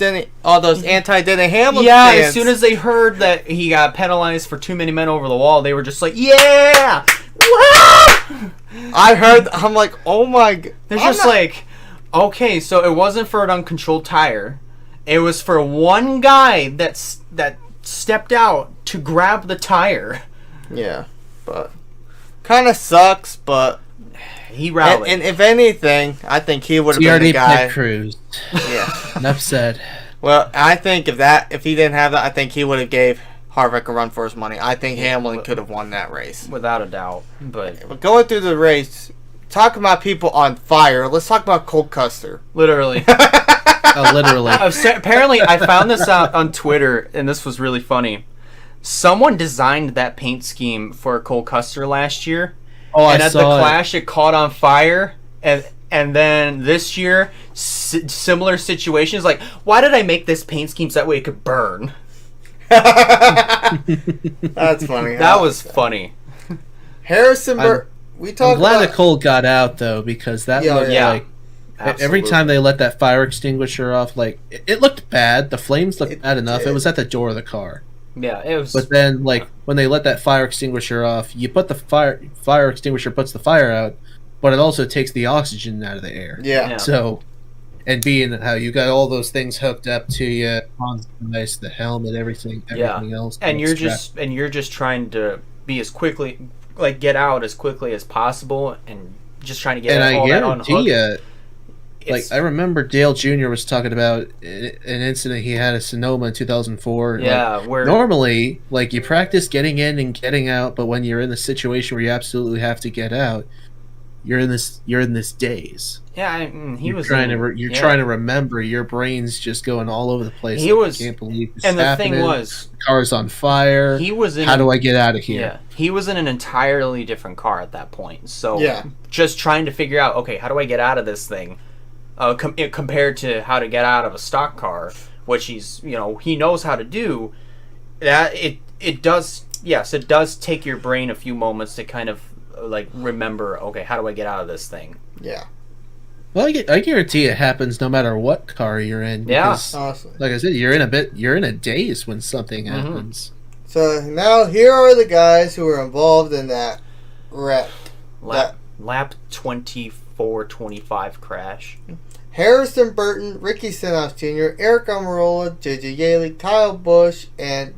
anti-Denny Hamlin Yeah, fans. as soon as they heard that he got penalized for too many men over the wall, they were just like, yeah! Woo! I'm like, oh my god. They're just like, okay, so it wasn't for an uncontrolled tire. It was for one guy that stepped out to grab the tire. Yeah, but kind of sucks, but He rallied. and if anything, I think he would have He been already the guy. picked Cruz. Yeah. Enough said. Well, I think if he didn't have that, I think he would have gave Harvick a run for his money. I think Hamlin could have won that race. Without a doubt. But Going through the race, talking about people on fire, let's talk about Cole Custer. literally. Literally. Apparently, I found this out on Twitter, and this was really funny. Someone designed that paint scheme for Cole Custer last year. Oh, And I at the saw Clash, it caught on fire. And then this year, similar situations. Like, why did I make this paint scheme so that way it could burn? That's funny. That was funny. Harrison Burton. We I'm talked glad about that Cole got out though, because that looked yeah. like every Absolutely. time they let that fire extinguisher off, like it looked bad. The flames looked bad enough. did. It was at the door of the car. Yeah, it was. But then, like when they let that fire extinguisher off, you put the fire extinguisher puts the fire out, but it also takes the oxygen out of the air. Yeah. So, and being how you got all those things hooked up to you, on the helmet, everything else, and you're just trying to be as quickly, like, get out as quickly as possible, and just trying to get and I all that guarantee unhooked. you, Like, I remember Dale Jr. was talking about an incident he had at Sonoma in 2004. Yeah, like, where normally, like, you practice getting in and getting out, but when you're in the situation where you absolutely have to get out, you're in this daze. yeah, he You're was trying to remember. Your brain's just going all over the place. He was, I can't believe this and the happening. thing was, The car's on fire. he was in. How do I get out of here? Yeah, he was in an entirely different car at that point. So Yeah. just trying to figure out, okay, how do I get out of this thing? Compared to how to get out of a stock car, which he knows how to do. That it does. Yes, it does take your brain a few moments to kind of like remember. Okay, how do I get out of this thing? Yeah. Well, I guarantee it happens no matter what car you're in. Yeah. Because, Awesome. like I said, you're in a daze when something happens. So now here are the guys who were involved in that wreck. Lap 24-25 crash. Harrison Burton, Ricky Stenhouse Jr., Eric Amarola, JJ Yaley, Kyle Busch, and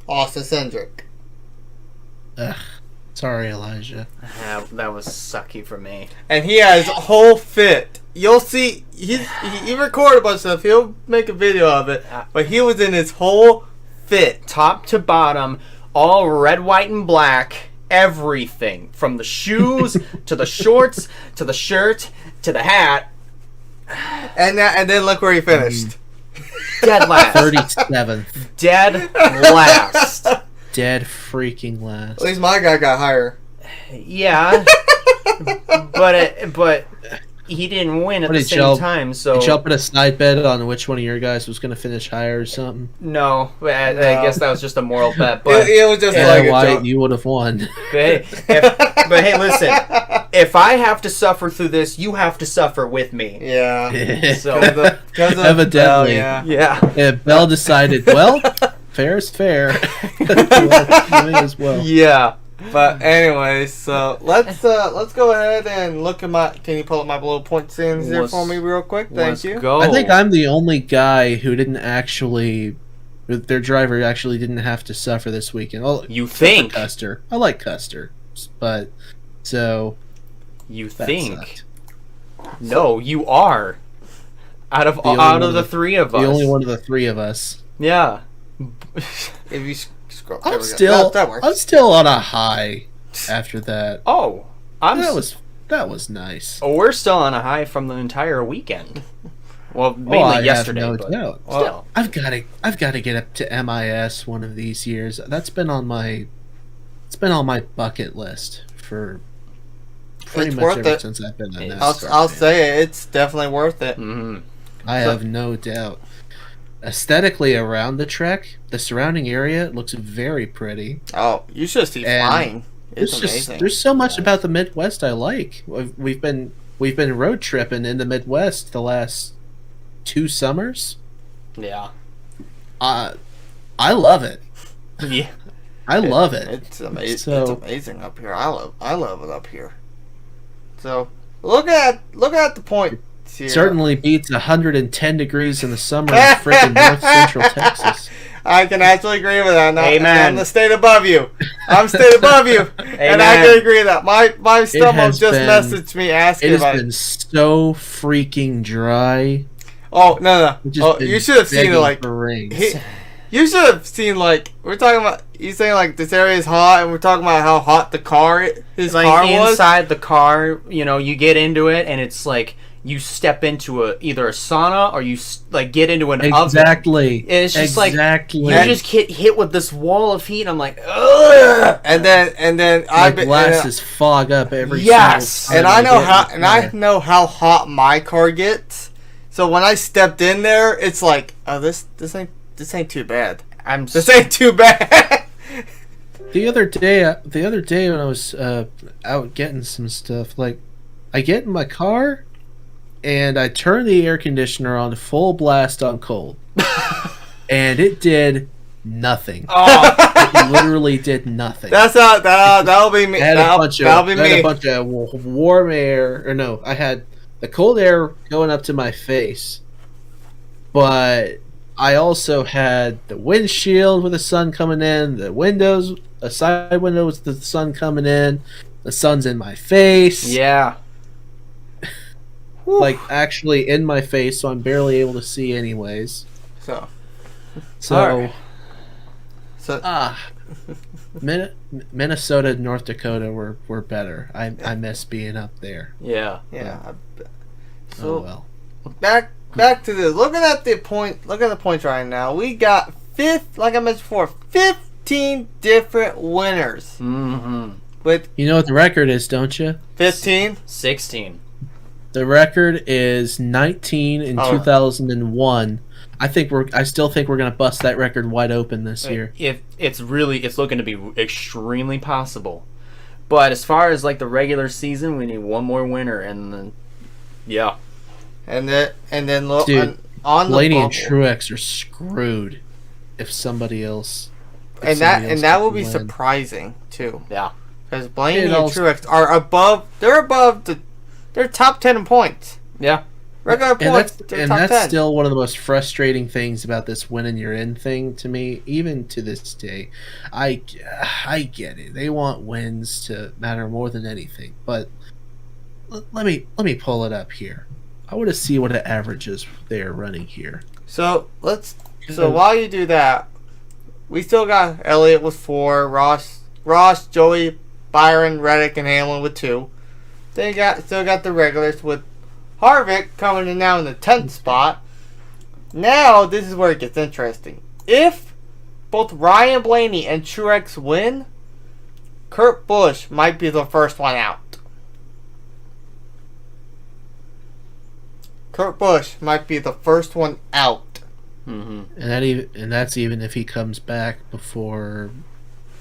Austin Cindric. Ugh. Sorry, Elijah. That was sucky for me. And he has a whole fit. You'll see, he recorded a bunch of stuff. He'll make a video of it. But he was in his whole fit. Top to bottom, all red, white, and black. Everything. From the shoes, to the shorts, to the shirt, to the hat. And then look where he finished. Dead last. 37th. Dead last. Dead freaking last. At least my guy got higher. Yeah. but he didn't win at the same time, so... Did y'all put a side bet on which one of your guys was going to finish higher or something? No. I guess that was just a moral bet, but... It was just Wyatt, you would have won. But hey, listen. If I have to suffer through this, you have to suffer with me. Yeah. So... Because of Evidently. Bell, yeah. Yeah. Bell decided, well, fair is fair. Might as well. Yeah. But anyway, so let's go ahead and look at my. Can you pull up my little point stands here for me real quick? Thank you. Go. I think I'm the only guy who didn't actually. Their driver actually didn't have to suffer this weekend. Well, You think? Custer? I like Custer, but so. You that think? sucked. No, you are. Out of the three of us. The only one of the three of us. Yeah. If you scroll, there I'm we go. still. That works. I'm still on a high. After that, Oh, that was nice. Oh, we're still on a high from the entire weekend. Well, mainly I have yesterday, no but doubt. still. I've got to get up to MIS one of these years. That's been on my bucket list for pretty It's much worth ever it. since I've been a I'll NASCAR fan. say it. It's definitely worth it. Mm-hmm. I have no doubt. Aesthetically, around the trek, the surrounding area looks very pretty. Oh, you should see And flying. It's amazing. There's so much about the Midwest I like. We've been road tripping in the Midwest the last 2 summers. Yeah. I love it. Yeah. I love it. It's amazing. So- It's amazing up here. I love it up here. So look at the point. Here. Certainly beats 110 degrees in the summer in freaking North Central Texas. I can actually agree with that. Amen. I'm the state above you. I'm state above you, and I can agree with that. My stomach has just been- messaged me asking It has about been it. so freaking dry. Oh no! We've just Oh, been you should have seen it. begging Like for rain. you should have seen like we're talking about. You saying like this area is hot, and we're talking about how hot the car his Like car was. inside the car, you get into it, and it's like you step into either a sauna or you like get into an oven. Exactly. It's just like exactly. you just get hit with this wall of heat. I'm like, ugh. And then my glasses fog up every Yes! single and time I get in know how hot my car gets. So when I stepped in there, it's like, oh, this ain't too bad. This ain't too bad. The other day when I was out getting some stuff, like I get in my car and I turn the air conditioner on full blast on cold, and it did nothing. Oh. It literally did nothing. That'll be me. I had That'll be I had me. a bunch of warm air, or no, I had the cold air going up to my face, but I also had the windshield with the sun coming in, the windows, a side window with the sun coming in, the sun's in my face. Yeah. like actually in my face, so I'm barely able to see anyways. So So, so Minnesota and North Dakota were better. I miss being up there. Yeah. yeah. Oh well. Back to this. Looking at the points right now. We got like I mentioned before, 15 different winners. Mm-hmm. With You know what the record is, don't you? 15. 16. The record is 19 in 2001. I still think we're gonna bust that record wide open this year. It's looking to be extremely possible. But as far as like the regular season, we need one more winner, and then And then look Dude, on the Blaney and bubble. Truex are screwed if somebebody else. And that will be win. surprising too. Yeah. Because Blaney and also- Truex are above. They're top 10 in points. Yeah. Regular points. They're top 10. Still one of the most frustrating things about this winning you're in thing to me, even to this day. I get it. They want wins to matter more than anything, but let me pull it up here. I want to see what the averages they're running here. So while you do that, we still got Elliott with 4, Ross, Joey, Byron, Reddick, and Hamlin with 2. They still got the regulars with Harvick coming in now in the 10th spot. Now this is where it gets interesting. If both Ryan Blaney and Truex win, Kurt Busch might be the first one out. Kurt Busch might be the first one out. Mm-hmm. And that's even if he comes back before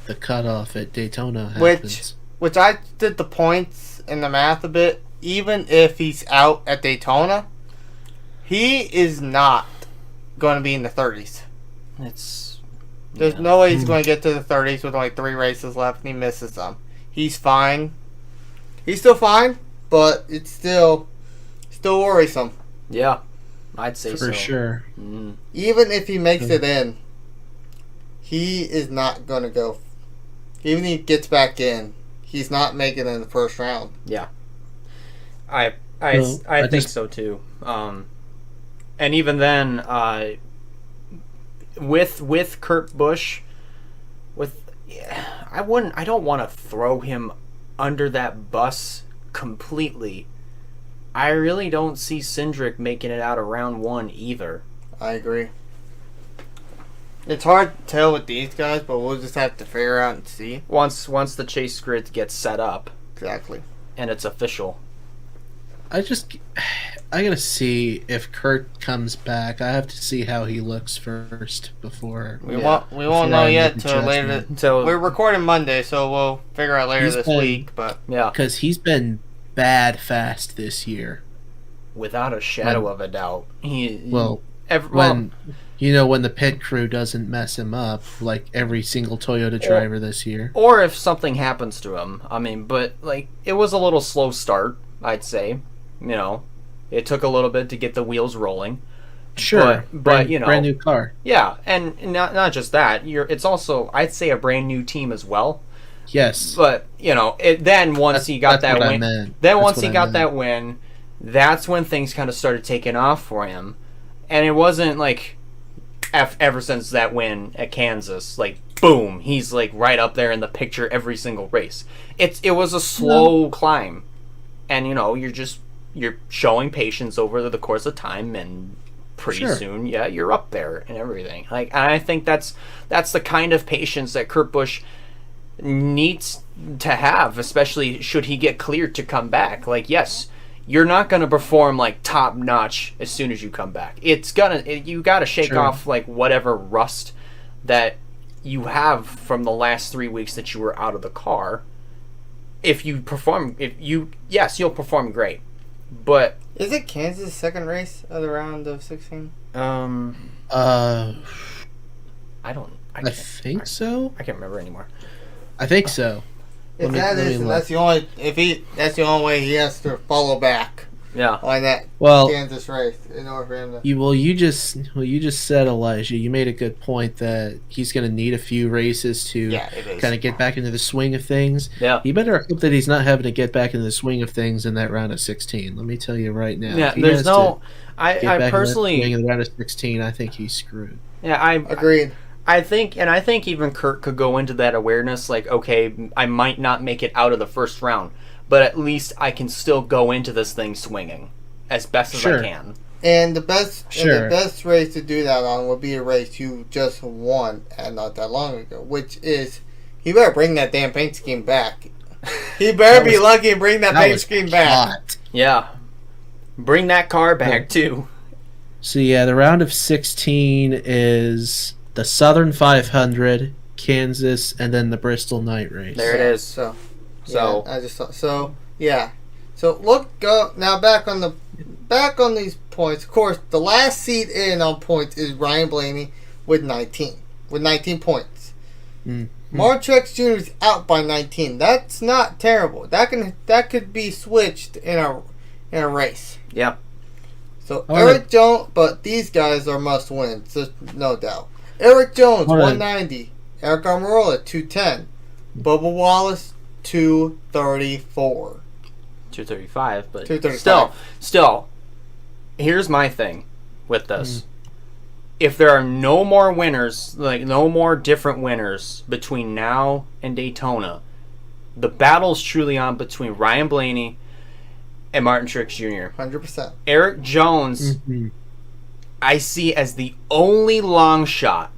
the cutoff at Daytona happens. Which I did the points and the math a bit. Even if he's out at Daytona, he is not going to be in the 30s. There's no way he's going to get to the 30s with only 3 races left and he misses them. He's fine. He's still fine, but it's still worrisome. Yeah. I'd say so. For sure. Mm. Even if he makes it in, he is not going to go. Even if he gets back in, he's not making it in the first round. Yeah. I think so too. And even then, with Kurt Busch, I don't want to throw him under that bus completely. I really don't see Cindric making it out of round 1 either. I agree. It's hard to tell with these guys, but we'll just have to figure out and see. Once the chase grid gets set up. Exactly. And it's official. I gotta see if Kurt comes back. I have to see how he looks first before we won't know yet till later. We're recording Monday, so we'll figure out later this week. But yeah, because he's been bad fast this year, without a shadow of a doubt. When the pit crew doesn't mess him up, like every single Toyota driver this year, or if something happens to him. I mean, but like it was a little slow start, I'd say. You know, it took a little bit to get the wheels rolling. But brand new car. Yeah, and not just that. It's also, I'd say, a brand new team as well. Yes. But once he got that win, that's when things kind of started taking off for him, and it wasn't like ever since that win at Kansas, like boom, he's like right up there in the picture every single race. It was a slow climb, and you're showing patience over the course of time, and pretty soon, you're up there and everything. Like, and I think that's the kind of patience that Kurt Busch needs to have, especially should he get cleared to come back. Like, yes, you're not going to perform like top notch as soon as you come back. You got to shake off like whatever rust that you have from the last 3 weeks that you were out of the car. You'll perform great. But is it Kansas' second race of the round of 16? I think so. I can't remember anymore. I think so. That's the only way he has to follow back. Yeah. on that Well, Kansas race in order for him to. you just said, Elijah. You made a good point that he's going to need a few races to Yeah, it is. kind of get back into the swing of things. Yeah. You better hope that he's not having to get back into the swing of things in that round of 16. Let me tell you right now. Yeah, If he there's has no. to I get back personally. in the round of 16, I think he's screwed. Yeah, I Agreed. I think even Kurt could go into that awareness like, okay, I might not make it out of the first round, but at least I can still go into this thing swinging as best as I can. And the best race to do that on would be a race you just won not that long ago, which is he better bring that damn paint scheme back. He better be lucky and bring that paint scheme back. Yeah, bring that car back too. So yeah, the round of 16 is the Southern 500, Kansas, and then the Bristol Night Race. There it is. So I just thought so. Yeah. So go now back on these points. Of course, the last seed in on points is Ryan Blaney with 19 points. Martin Truex Jr. is out by 19. That's not terrible. That could be switched in a race. Yeah. So Eric Jones, but these guys are must wins, no doubt. Eric Jones 190, Eric Almirola 210, Bubba Wallace 234. 235, but 235. Still, here's my thing with this. If there are no more winners, like no more different winners between now and Daytona, the battle's truly on between Ryan Blaney and Martin Truex Jr. 100%. Eric Jones, I see as the only long shot.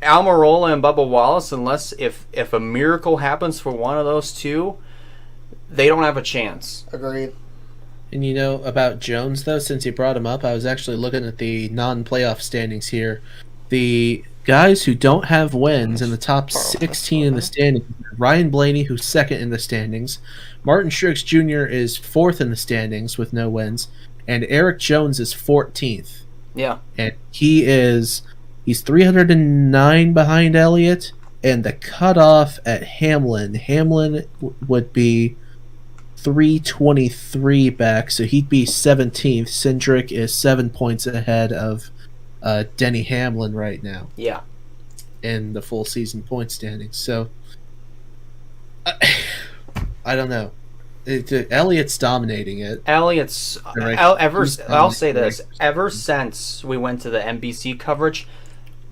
Almirola and Bubba Wallace, unless if a miracle happens for one of those two, they don't have a chance. Agreed. And you know about Jones, though, since you brought him up, I was actually looking at the non-playoff standings here. The guys who don't have wins in the top 16 in the standings, Ryan Blaney, who's second in the standings, Martin Truex Jr. is fourth in the standings with no wins, and Eric Jones is 14th. Yeah. And he's 309 behind Elliott, and the cutoff at Hamlin would be 323 back, so he'd be 17th. Cindric is 7 points ahead of Denny Hamlin right now. Yeah. In the full season point standings. So, I don't know. Elliott's dominating it. Elliott's I'll say this. Ever since we went to the NBC coverage,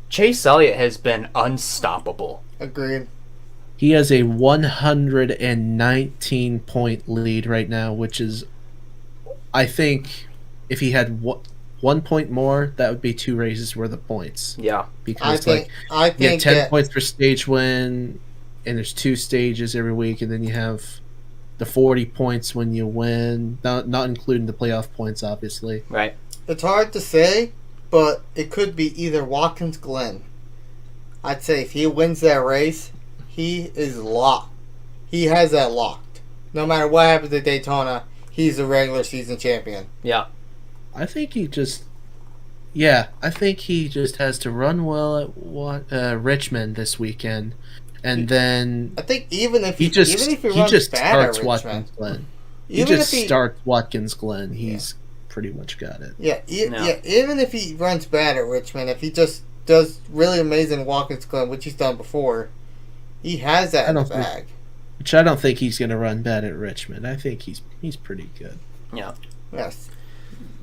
Chase Elliott has been unstoppable. Agreed. He has a 119 point lead right now, which is, I think, if he had 1 point more, that would be 2 races worth of points. Yeah, because you get 10 points per stage win, and there's 2 stages every week, and then you have the 40 points when you win, not including the playoff points, obviously. Right. It's hard to say, but it could be either Watkins Glen. I'd say if he wins that race, he is locked. He has that locked. No matter what happens at Daytona, he's a regular season champion. Yeah. I think he just has to run well at Richmond this weekend, and then I think even if he starts Watkins Glen, he's pretty much got it. Yeah, even if he runs bad at Richmond, if he just does really amazing at Watkins Glen, which he's done before, he has that in the bag. Which I don't think he's going to run bad at Richmond. I think he's pretty good. Yeah. Yes.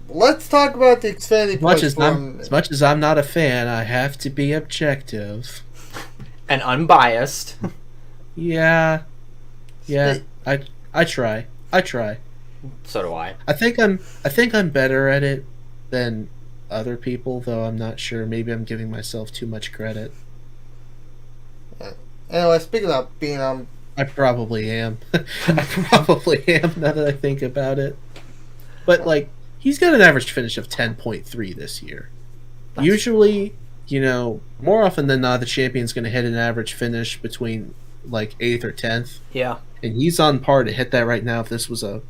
Let's talk about the Xfinity points. As much as I'm not a fan, I have to be objective and unbiased. Yeah. I try. So do I. I think I'm better at it than other people, though I'm not sure. Maybe I'm giving myself too much credit. Anyway, speaking of being I probably am. I probably am now that I think about it. But he's got an average finish of 10.3 this year. Usually, more often than not, the champion's going to hit an average finish between 8th or 10th. Yeah. And he's on par to hit that right now if this was a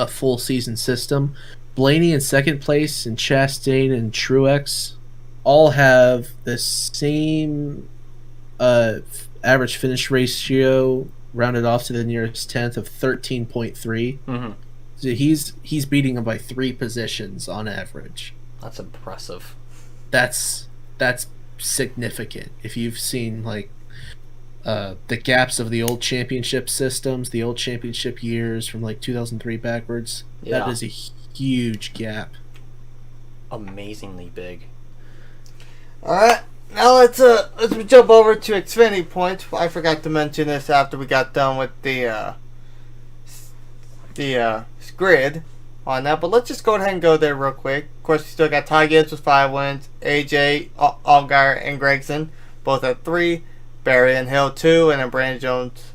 full season system. Blaney in second place and Chastain and Truex all have the same average finish ratio rounded off to the nearest 10th of 13.3. Mm-hmm. he's beating him by 3 positions on average. That's impressive. That's significant. If you've seen like the gaps of the old championship systems, the old championship years from like 2003 backwards, that is a huge gap. Amazingly big. All right, now let's jump over to Xfinity points. I forgot to mention this after we got done with the grid on that, but let's just go ahead and go there real quick. Of course, we still got Ty Gibbs with 5 wins, AJ Allgaier and Gregson both at 3, Barry and Hill 2, and then Brandon Jones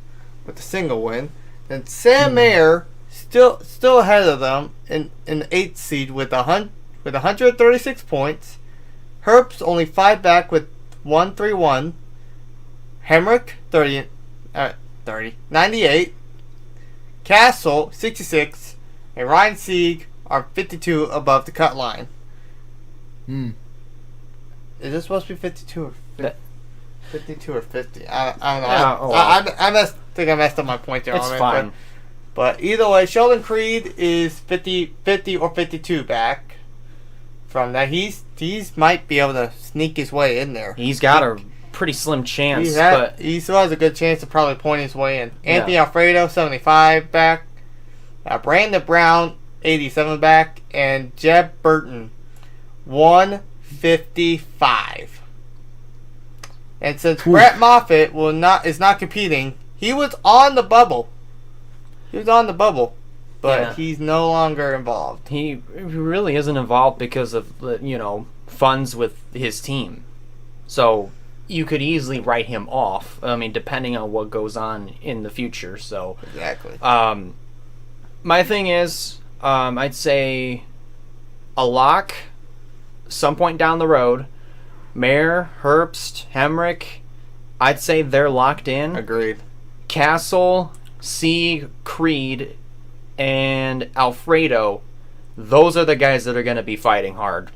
with a single win. Then Sam Mayer still ahead of them in the 8th seed with 136 points. Herbst only 5 back with 131. Hemrick 98. Castle 66, and Ryan Sieg are 52 above the cut line. Is this supposed to be 52 or 50? 52 or 50? I don't know. Yeah, I think I messed up my point there. It's fine. But either way, Sheldon Creed is 50 or 52 back from that. He's might be able to sneak his way in there. He's got a pretty slim chance, but he still has a good chance to probably point his way in. Anthony Alfredo, 75 back. Brandon Brown, 87 back. And Jeb Burton, 155. And since Brett Moffitt is not competing, he was on the bubble. But he's no longer involved. he really isn't involved because of funds with his team. So you could easily write him off. I mean, depending on what goes on in the future. So Exactly. My thing is, I'd say a lock some point down the road. Mayer, Herbst, Hemrick, I'd say they're locked in. Agreed. Castle, Sieg, Creed, and Alfredo, those are the guys that are going to be fighting hard.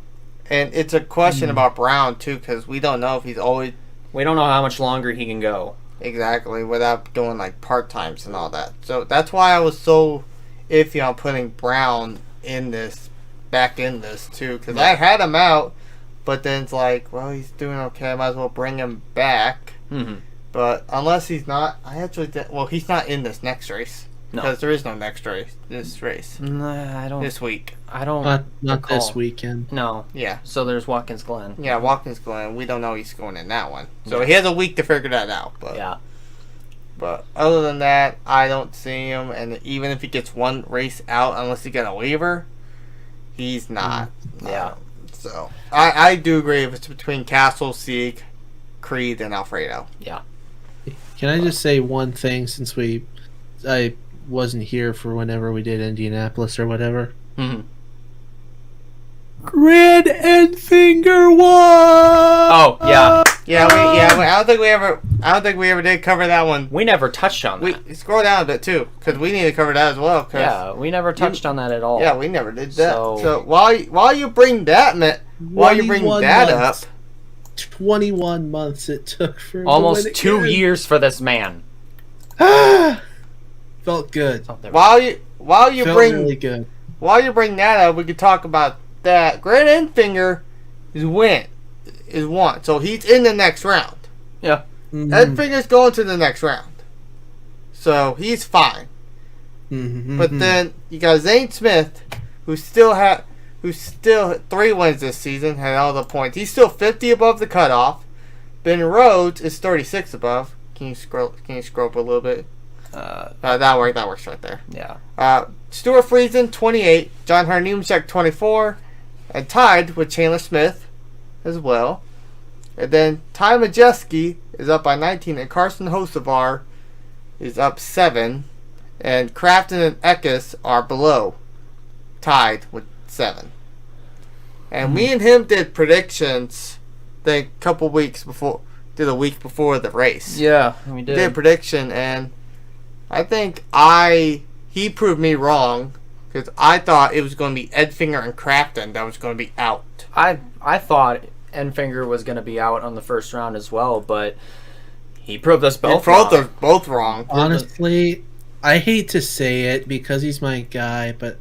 And it's a question about Brown, too, because we don't know if he's always... We don't know how much longer he can go. Exactly, without doing, like, part-times and all that. So that's why I was so iffy on putting Brown back in this, too, because I had him out, but then it's like, well, he's doing okay, I might as well bring him back. Mm-hmm. But unless he's not, he's not in this next race. No. Because there is no next race. This race. Nah, I don't. This week. I don't. Not recall. this weekend. No. Yeah. So there's Watkins Glen. Yeah, Watkins Glen. We don't know he's going in that one. So he has a week to figure that out. But, Yeah. But other than that, I don't see him. And even if he gets one race out, unless he got a waiver, he's not. Yeah. So I do agree if it's between Castle, Sieg, Creed, and Alfredo. Yeah. Can I just say one thing since I wasn't here for whenever we did Indianapolis or whatever? Mm-hmm. Grid and finger won. Oh yeah. I don't think we ever did cover that one. We never touched on that. We scroll down a bit too, because we need to cover that as well. Yeah, we never touched on that at all. Yeah, we never did that. So while you bring that up, 21 months it took for him almost to win 2 again. years for this man. Felt good. Oh, there we go. while you Felt bring really good. while you bring that up, we could talk about that. Grant Enfinger is one, so he's in the next round. Yeah. Mhm. Enfinger's going to the next round, so he's fine. Mhm. But then you got Zane Smith, who's still 3 wins this season, had all the points. He's still 50 above the cutoff. Ben Rhodes is 36 above. Can you scroll up a little bit? That works right there. Yeah. Stuart Friesen, 28. John Harnumchek, 24. And tied with Chandler Smith as well. And then Ty Majeski is up by 19. And Carson Hocevar is up 7. And Crafton and Eckes are below, tied with 7. And me and him did predictions a week before the race. Yeah, we did. Did a prediction, and I think he proved me wrong, because I thought it was going to be Edfinger and Crafton that was going to be out. I thought Enfinger was going to be out on the first round as well, but he proved us both wrong. Both wrong. Honestly, I hate to say it because he's my guy, but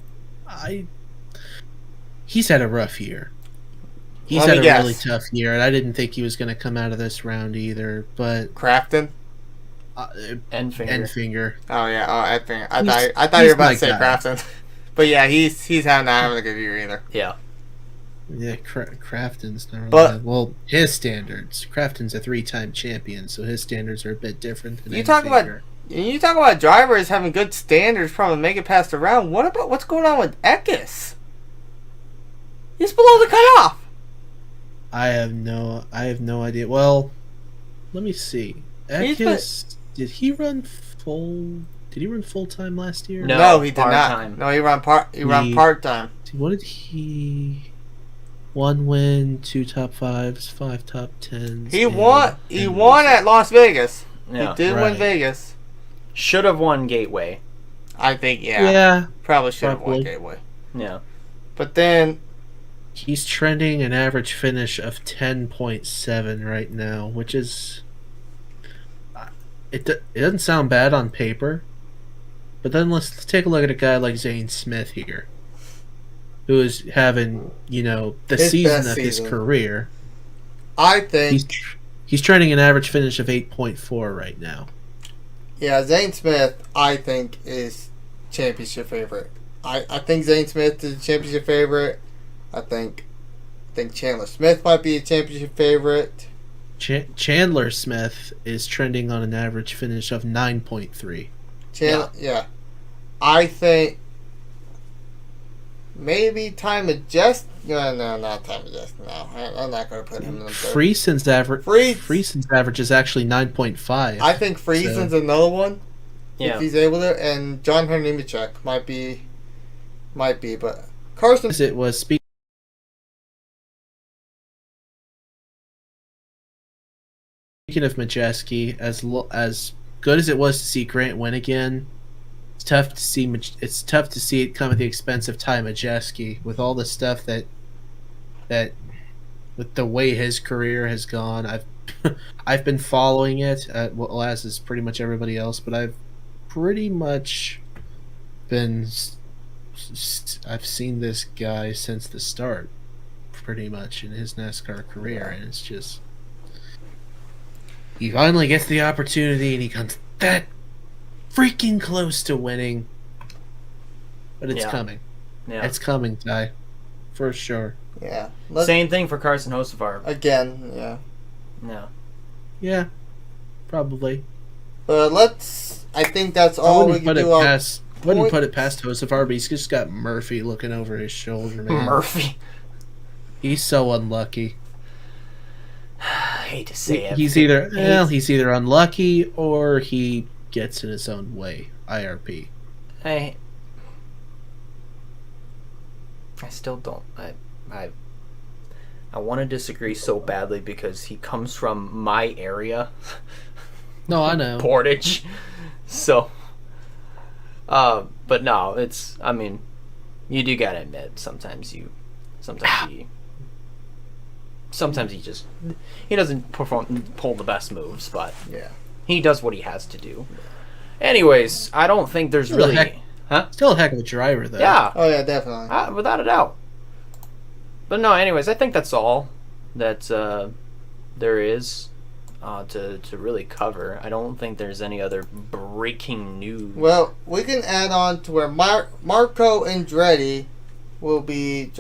He's had a rough year. He's Let had me a guess. really tough year, and I didn't think he was going to come out of this round either. But Crafton. End finger. Enfinger. Oh yeah. Oh, I think I He's- thought you he's were about my to say guy. Crafton. But yeah, he's not having a good year either. Yeah. Yeah, Crafton's not really But- bad. Well, his standards. Crafton's a 3-time champion, so his standards are a bit different than You talk about Enfinger. you talk about drivers having good standards, probably make it past the round. What about what's going on with Eckes? He's below the cutoff. I have no idea. Well, let me see. He's Ekis, did he run full time last year? No. He did part-time. not. No, he ran part time. What did he? 1 win, 2 top 5s, 5 top 10s. He and- won. He and won at Las Vegas. Yeah. He did win Right. Vegas. Should have won Gateway. I think Yeah, probably should have won probably. Gateway. Yeah. But then he's trending an average finish of 10.7 right now, which is it doesn't sound bad on paper. But then let's take a look at a guy like Zane Smith here, who is having, the His season best of his season. career. I think He's trending an average finish of 8.4 right now. Zane Smith I think is championship favorite. I think Zane Smith is a championship favorite. I think Chandler Smith might be a championship favorite. Chandler Smith is trending on an average finish of 9.3. Yeah. I think maybe Time Majestic. No, not Time Majestic. No, I'm not going to put him in the third. Friesen's average is actually 9.5. I think Friesen's another one. Yeah. If he's able to, and John Hernimachek might be, but Carson. It was speaking of Majeski, as good as it was to see Grant win again, it's tough to see. It's tough to see it come at the expense of Ty Majeski with all the stuff that with the way his career has gone. I've been following it, as is pretty much everybody else, but I've pretty much been. I've seen this guy since the start, pretty much in his NASCAR career, and it's just. He finally gets the opportunity, and he comes that freaking close to winning. But it's coming. Yeah. It's coming, Ty. For sure. Yeah. Same thing for Carson Hocevar. Again, yeah. No. Yeah, probably. But I think that's all we can do on Wouldn't put it past Hocevar, but he's just got Murphy looking over his shoulder, man. Murphy. He's so unlucky. I hate to say it. He's either unlucky or he gets in his own way. IRP. I still don't. I want to disagree so badly because he comes from my area. No, I know. Portage. So, but no, it's. I mean, you do gotta admit sometimes he just he doesn't pull the best moves, but Yeah. he does what he has to do. Anyways, I don't think there's Still a really, heck- Still a heck of a driver, though. yeah, Oh yeah, definitely. without a doubt. But no, anyways, I think that's all that there is to really cover. I don't think there's any other breaking news. Well, we can add on to where Marco Andretti will be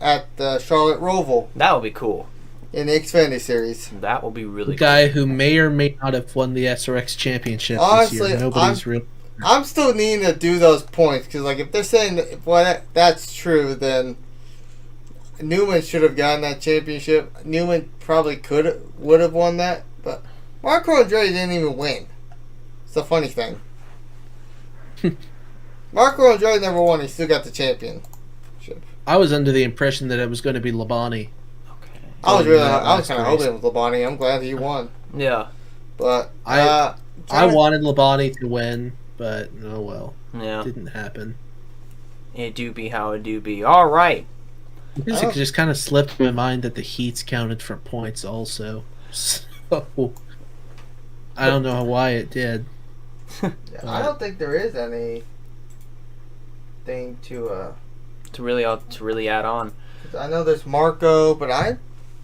at the Charlotte Roval That would be cool. in the Xfinity Series. That will be really Guy who may or may not have won the SRX championship Honestly, this year. Nobody's real. I'm still needing to do those points because, like, if they're saying that's true, then Newman should have gotten that championship. Newman probably would have won that, but Marco Andretti didn't even win. It's a funny thing. Marco Andretti never won. He still got the championship. I was under the impression that it was going to be Labonte. Okay. I was last kind of race. hoping it was Labonte. I'm glad he won, Yeah. but I wanted Labonte to win, but oh well, Yeah. didn't happen. It do be how it do be. All right. It just kind of slipped my mind that the heats counted for points also. So I don't know why it did. I don't think there is any. thing to really add on. I know there's Marco, but I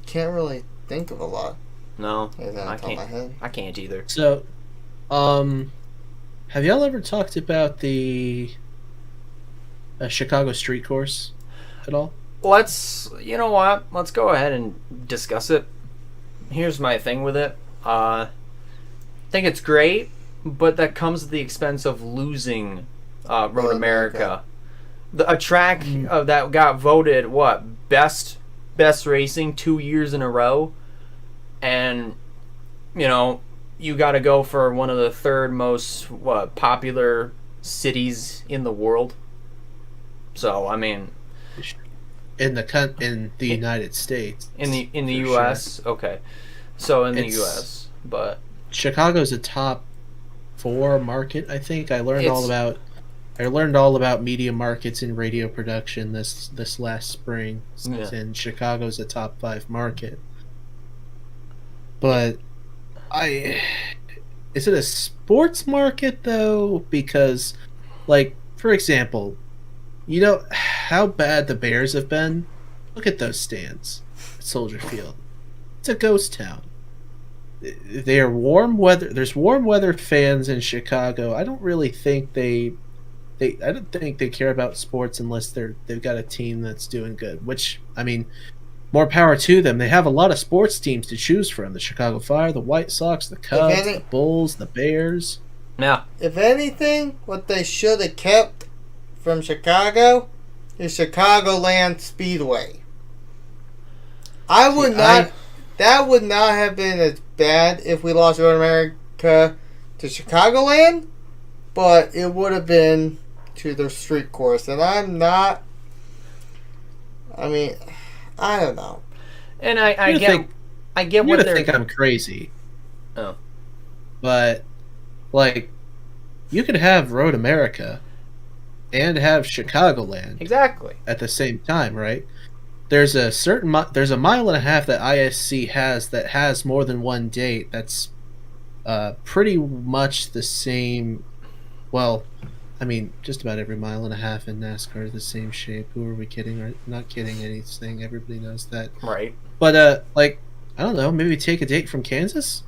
can't really think of a lot. No, I can't. My head. I can't either. So, have y'all ever talked about the Chicago street course at all? You know what? Let's go ahead and discuss it. Here's my thing with it. I think it's great, but that comes at the expense of losing Road America. A track that got voted best racing 2 years in a row, and you got to go for one of the third most popular cities in the world. So I mean, in the United States, in the U.S. Sure. Okay, so in the U.S. but Chicago's a top 4 market. I think I learned all about media markets and radio production this last spring. Yeah. And Chicago's a top 5 market. But is it a sports market though? Because, like, for example, you know how bad the Bears have been? Look at those stands at Soldier Field. It's a ghost town. They are warm weather. There's warm weather fans in Chicago. I don't really think I don't think they care about sports unless they've got a team that's doing good. Which, I mean, more power to them. They have a lot of sports teams to choose from: the Chicago Fire, the White Sox, the Cubs, the Bulls, the Bears. Yeah. If anything, what they should have kept from Chicago is Chicagoland Speedway. That would not have been as bad if we lost Road America to Chicagoland, but it would have been to their street course. And I don't know. And I get You're what gonna think I'm crazy. Oh. But, like, you could have Road America and have Chicagoland exactly at the same time, right? There's a mile and a half that ISC has that has more than one date. That's pretty much the same. Well, I mean, just about every mile and a half in NASCAR is the same shape. Who are we kidding? Or not kidding anything. Everybody knows that. Right. But, like, I don't know. Maybe take a date from Kansas?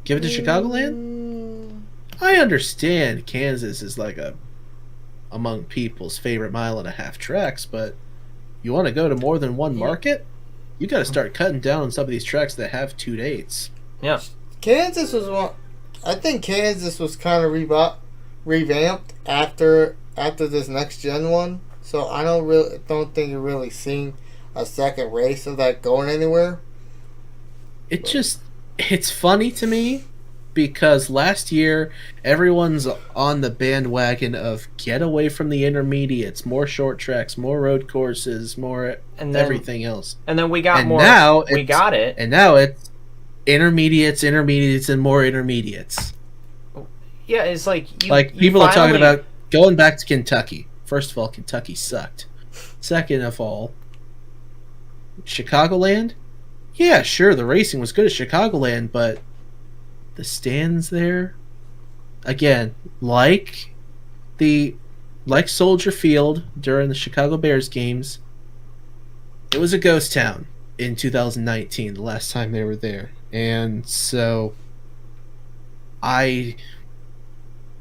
Give it to Chicagoland? I understand Kansas is like among people's favorite mile and a half tracks, but you want to go to more than one market? You got to start cutting down on some of these tracks that have 2 dates. Yeah. Kansas was one. I think Kansas was kind of revamped after this next gen one, so I don't think you're really seeing a second race of that going anywhere. It's funny to me because last year everyone's on the bandwagon of get away from the intermediates, more short tracks, more road courses, more everything else. And then we got and more. Now we got it. And now it's intermediates, and more intermediates. Yeah, it's like people are talking about going back to Kentucky. First of all, Kentucky sucked. Second of all, Chicagoland? Yeah, sure, the racing was good at Chicagoland, but the stands there, again, like Soldier Field during the Chicago Bears games, it was a ghost town in 2019, the last time they were there. And so I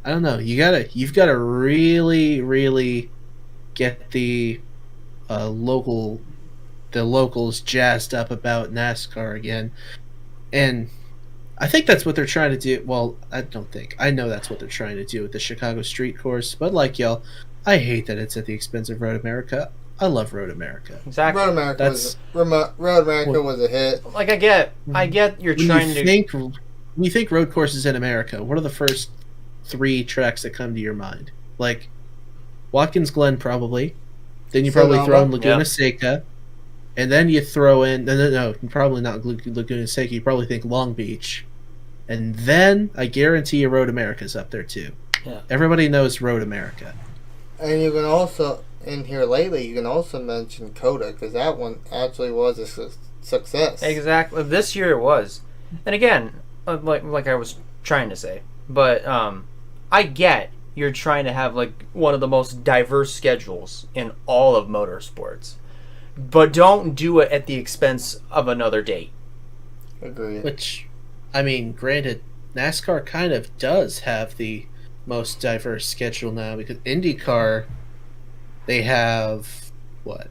don't know, you've gotta really, really get the locals jazzed up about NASCAR again. And I think that's what they're trying to do. Well, I know that's what they're trying to do with the Chicago street course. But like y'all, I hate that it's at the expense of Road America. I love Road America. Exactly. Road America was a hit. Like I get you're trying to. When you think road courses in America, what are the first 3 tracks that come to your mind? Like Watkins Glen, probably. Then you probably throw in Laguna Seca. And then you throw in... No, probably not Laguna Seca. You probably think Long Beach. And then I guarantee you Road America's up there too. Yeah. Everybody knows Road America. And you can also, in here lately, you can also mention Coda, because that one actually was a success. Exactly. This year it was. And again, like I was trying to say, but I get you're trying to have like one of the most diverse schedules in all of motorsports. But don't do it at the expense of another date. Agreed. Which, I mean, granted, NASCAR kind of does have the most diverse schedule now because IndyCar, they have, what,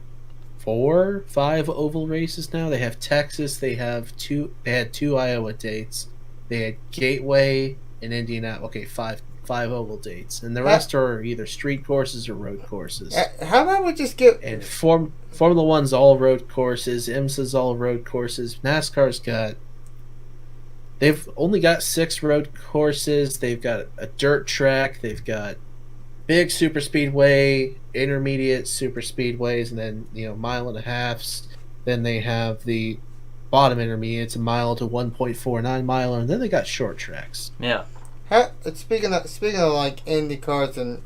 4, 5 oval races now? They have Texas, they had 2 Iowa dates, they had Gateway and Indianapolis. Okay, 5 oval dates, and the rest are either street courses or road courses. How about we just get... And Formula One's all road courses, IMSA's all road courses, NASCAR's got... They've only got 6 road courses, they've got a dirt track, they've got big super speedway, intermediate super speedways, and then, mile and a halves. Then they have the bottom intermediates, a mile to 1.49 miler, and then they got short tracks. Yeah. Speaking of like Indy cars and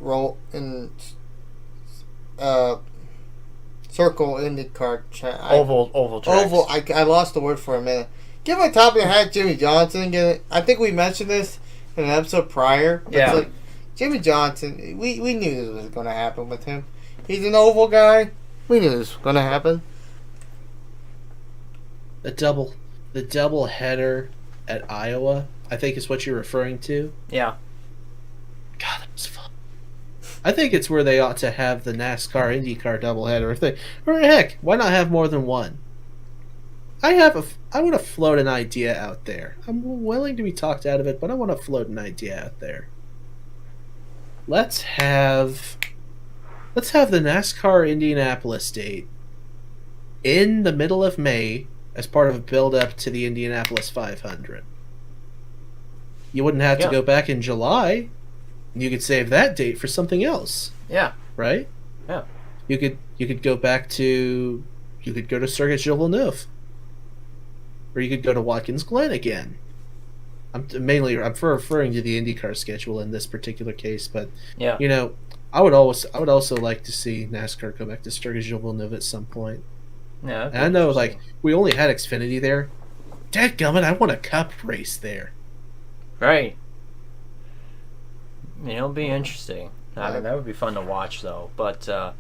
circle Indy car track, Oval tracks. Oval. I lost the word for a minute. Give my top of your head, Jimmy Johnson. I think we mentioned this in an episode prior. But Yeah. It's like, Jimmy Johnson. We knew this was going to happen with him. He's an oval guy. We knew this was going to happen. The double header at Iowa, I think is what you're referring to. Yeah. God, that was fun. I think it's where they ought to have the NASCAR IndyCar doubleheader. Or heck, why not have more than one? I want to float an idea out there. I'm willing to be talked out of it, but I want to float an idea out there. Let's have the NASCAR Indianapolis date in the middle of May as part of a build-up to the Indianapolis 500. You wouldn't have to go back in July. You could save that date for something else. Yeah. Right? Yeah. You could go back to... You could go to Circuit Gilles Villeneuve. Or you could go to Watkins Glen again. I'm referring to the IndyCar schedule in this particular case, but yeah. I would also like to see NASCAR go back to Circuit Gilles Villeneuve at some point. Yeah. And I know, we only had Xfinity there. Dadgummit, I want a Cup race there. Right. It'll be interesting. I mean, that would be fun to watch, though. But I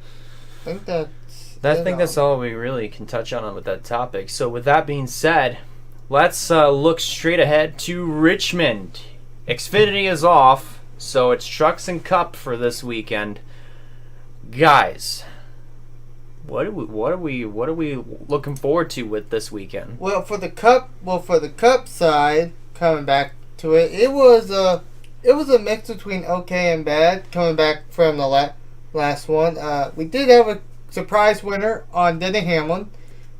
think that's all we really can touch on with that topic. So with that being said, let's look straight ahead to Richmond. Xfinity is off, so it's Trucks and Cup for this weekend. Guys, what are we looking forward to with this weekend? Well, for the Cup side, coming back to it, it was a mix between okay and bad. Coming back from the last one, we did have a surprise winner on Denny Hamlin,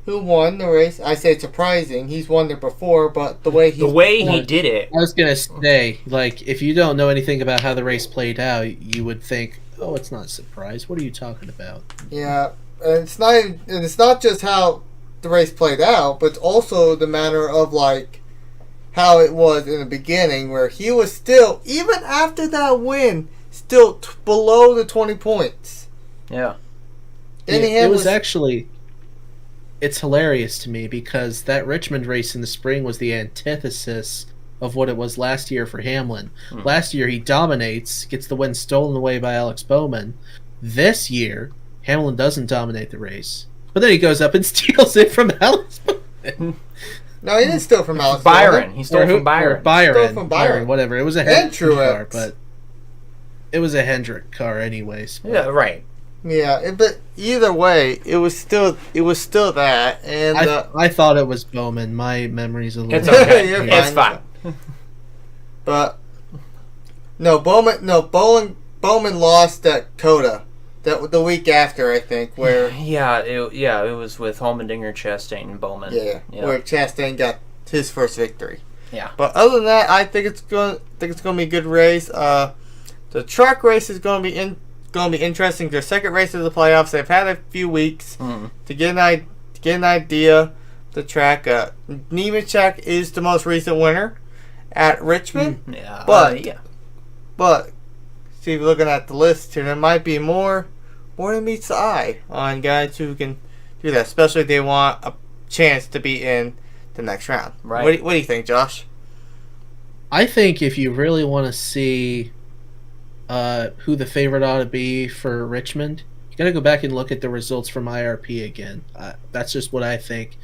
who won the race. I say surprising. He's won there before, but the way he did it. I was gonna say, if you don't know anything about how the race played out, you would think, "Oh, it's not a surprise. What are you talking about?" Yeah, and it's not just how the race played out, but it's also the manner of how it was in the beginning, where he was still, even after that win, still below the 20 points. Yeah. It was actually... It's hilarious to me because that Richmond race in the spring was the antithesis of what it was last year for Hamlin. Last year, he dominates, gets the win stolen away by Alex Bowman. This year, Hamlin doesn't dominate the race. But then he goes up and steals it from Alex Bowman. No, he didn't steal from Alex Byron. Bowman. He stole from Byron. Byron, whatever. It was a Hendrick car, Truex. but it was a Hendrick car anyways. Yeah, right. Yeah, but either way, it was still that, and I thought it was Bowman. My memory's a little. It's okay. It's fine. But Bowman lost at Coda, the week after, I think, where it was with Holmendinger, Chastain, and Bowman. Yeah, where Chastain got his first victory. Yeah. But other than that, I think it's going to be a good race. The truck race is going to be interesting. Their second race of the playoffs. They've had a few weeks to get an idea of the track. Nemechek is the most recent winner at Richmond. Yeah. But see, looking at the list here, there might be more than meets the eye on guys who can do that, especially if they want a chance to be in the next round. Right. What do you think, Josh? I think if you really want to see who the favorite ought to be for Richmond, you got to go back and look at the results from IRP again. That's just what I think.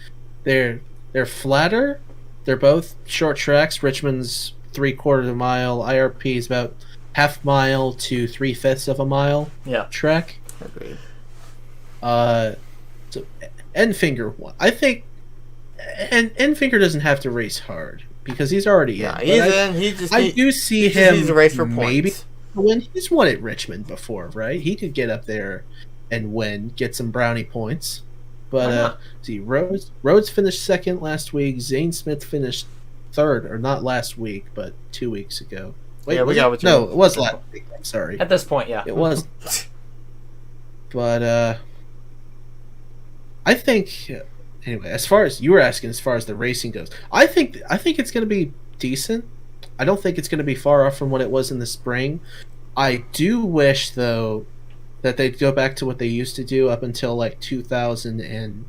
They're flatter. They're both short tracks. Richmond's 3/4 of a mile. IRP is about half mile to 3/5 of a mile. Yeah. Track. Agreed. So Enfinger won. I think, and Enfinger doesn't have to race hard because he's already Yeah, in. he's in. He just I do see him needs to race for maybe points. win. He's won at Richmond before, right? He could get up there and win, get some brownie points. But see, Rhodes finished second last week. Zane Smith finished third, or not last week, but 2 weeks ago. Wait, Yeah, we got what you no, mean. it was last week. I'm sorry, At this point, yeah. it was. But I think anyway, as far as you were asking, as far as the racing goes, I think it's going to be decent. I don't think it's going to be far off from what it was in the spring. I do wish, though, that they'd go back to what they used to do up until like 2000, and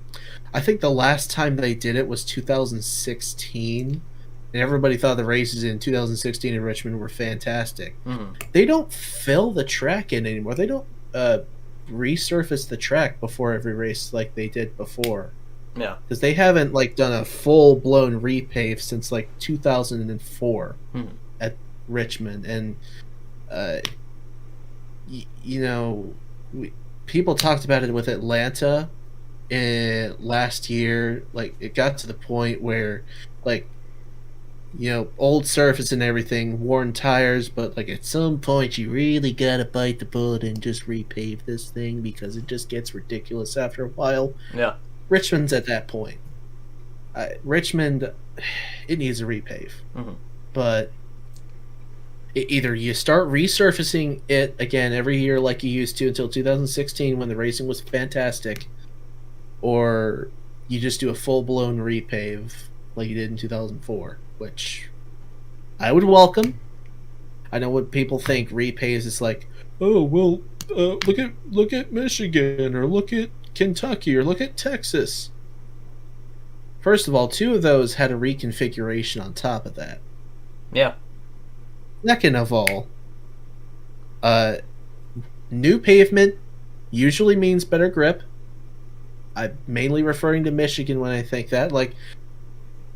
I think the last time they did it was 2016, and everybody thought the races in 2016 in Richmond were fantastic. Mm-hmm. They don't fill the track in anymore. They don't resurface the track before every race like they did before. Yeah. Because they haven't like done a full blown repave since like 2004 at Richmond, and you know, people talked about it with Atlanta last year. Like it got to the point where, like, you know, old surface and everything, worn tires, but like at some point you really gotta bite the bullet and just repave this thing because it just gets ridiculous after a while. Yeah. Richmond's at that point. Richmond, it needs a repave. Mm-hmm. But either you start resurfacing it again every year like you used to until 2016 when the racing was fantastic, or you just do a full-blown repave like you did in 2004, which I would welcome. I know what people think repaves is like, oh, well, look at Michigan, or look at Kentucky, or look at Texas. First of all, 2 of those had a reconfiguration on top of that. Yeah. Second of all, new pavement usually means better grip. I'm mainly referring to Michigan when I think that. Like,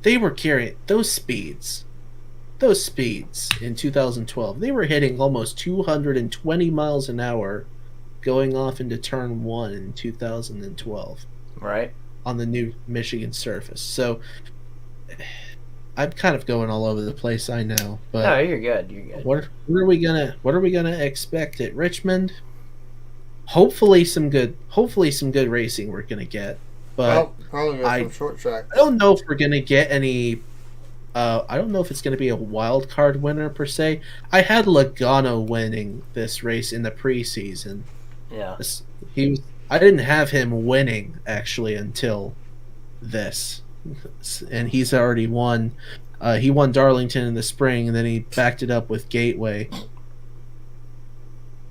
they were carrying those speeds in 2012. They were hitting almost 220 miles an hour going off into turn 1 in 2012. Right. On the new Michigan surface. So I'm kind of going all over the place, I know, but No, you're good. You're good. what are we gonna expect at Richmond? Hopefully some good racing we're gonna get, but Well, probably go some short track. I don't know if we're gonna get any. I don't know if it's gonna be a wild card winner per se. I had Logano winning this race in the preseason. Yeah. I didn't have him winning actually until this, and he's already won. He won Darlington in the spring, and then he backed it up with Gateway.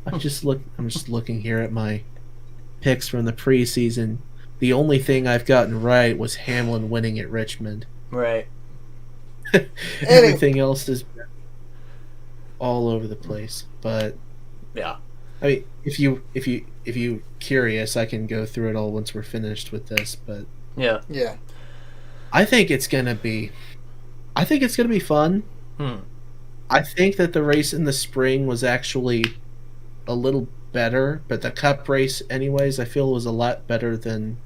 I'm just looking here at my picks from the preseason. The only thing I've gotten right was Hamlin winning at Richmond. Right. Everything else is all over the place. But Yeah. I mean, if you curious, I can go through it all once we're finished with this. But Yeah. Yeah. I think it's gonna be fun. I think that the race in the spring was actually a little better, but the Cup race, anyways, I feel was a lot better than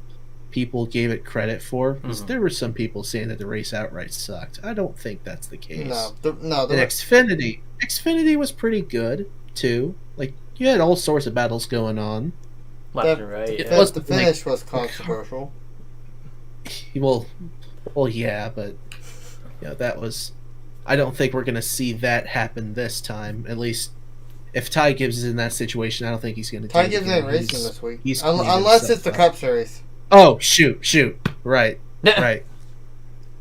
people gave it credit for. Because there were some people saying that the race outright sucked. I don't think that's the case. No. And Xfinity was pretty good too. Like, you had all sorts of battles going on. Left and right. It Yeah. was- The finish was controversial. Well, yeah, but yeah, that was. I don't think we're gonna see that happen this time. At least, if Ty Gibbs is in that situation, I don't think he's gonna. Ty Gibbs ain't racing this week, he's unless it's the Cup Series. Oh shoot! Right.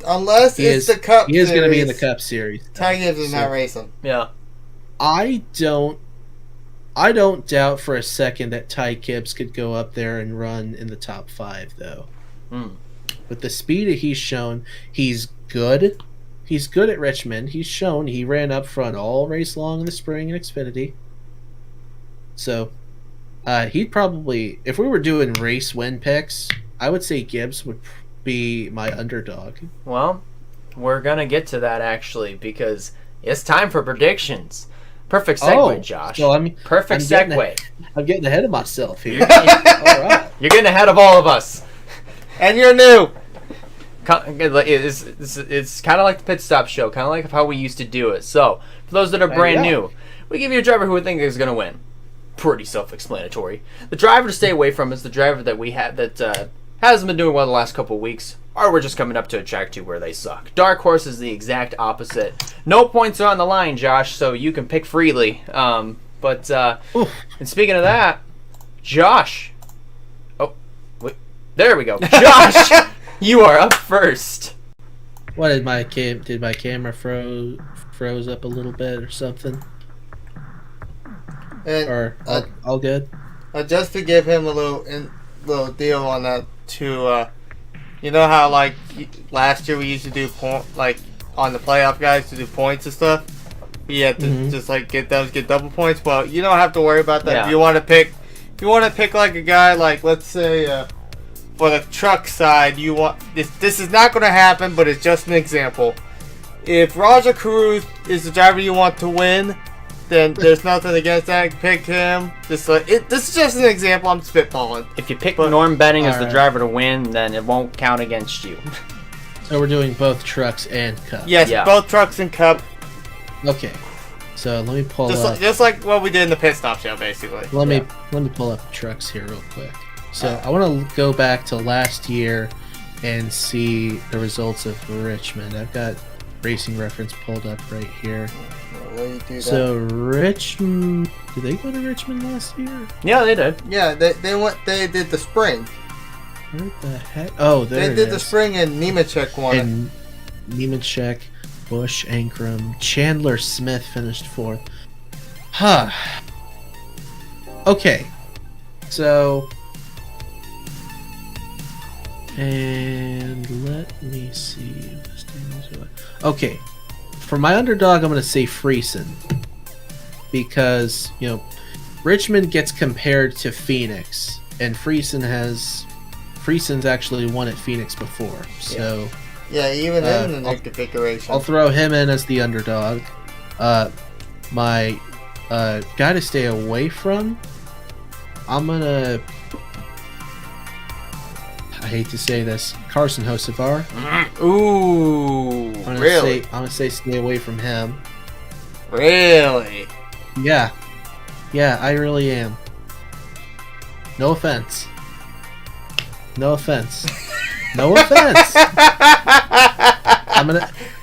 Unless it's the Cup Series. He is going to be in the Cup Series. Ty Gibbs is not racing. Yeah. I don't doubt for a second that Ty Gibbs could go up there and run in the top 5, though. With the speed that he's shown, he's good. He's good at Richmond. He's shown he ran up front all race long in the spring in Xfinity. So he'd probably, if we were doing race win picks, I would say Gibbs would be my underdog. Well, we're going to get to that actually because it's time for predictions. Perfect segue, Josh. So Perfect segue. I'm getting ahead of myself here. All right. You're getting ahead of all of us. And you're new. It's kind of like the pit stop show, kind of like how we used to do it. So, for those that are brand new, we give you a driver who we think is going to win. Pretty self-explanatory. The driver to stay away from is the driver that we have that hasn't been doing well the last couple of weeks, or we're just coming up to a track 2 where they suck. Dark Horse is the exact opposite. No points are on the line, Josh, so you can pick freely. And speaking of that, Josh. Oh, wait. There we go. Josh, you are up first. What did my camera froze up a little bit or something? And, or all good? Just to give him a little deal on that too. You know how like last year we used to do on the playoff guys to do points and stuff. You had to just like get double points. Well, you don't have to worry about that. Yeah. If you want to pick like a guy like, let's say for the truck side, you want this is not going to happen, but it's just an example. If Roger Cruz is the driver you want to win, then there's nothing against that. Pick him. This is just an example. I'm spitballing. If you pick Norm Benning as the driver to win, then it won't count against you. So we're doing both trucks and Cup. Yes, both trucks and Cup. Okay. So let me pull up. Just like what we did in the pit stop show, basically. Let me pull up the trucks here real quick. So I want to go back to last year and see the results of Richmond. I've got Racing Reference pulled up right here. So Richmond, did they go to Richmond last year? Yeah, they did. Yeah, they went. They did the spring. Where the heck? Oh, there they did the spring, and Nemechek won. And Nemechek, Bush, Ankrum, Chandler Smith finished 4th. Huh. Okay. So, and let me see. Okay. For my underdog, I'm going to say Friesen. Because, Richmond gets compared to Phoenix. And Friesen's actually won at Phoenix before. So, yeah, even in the new configuration. I'll throw him in as the underdog. My guy to stay away from, I'm going to... I hate to say this, Carson Hocevar. Ooh, really? I'm gonna say stay away from him. Really? Yeah, I really am. No offense. No offense.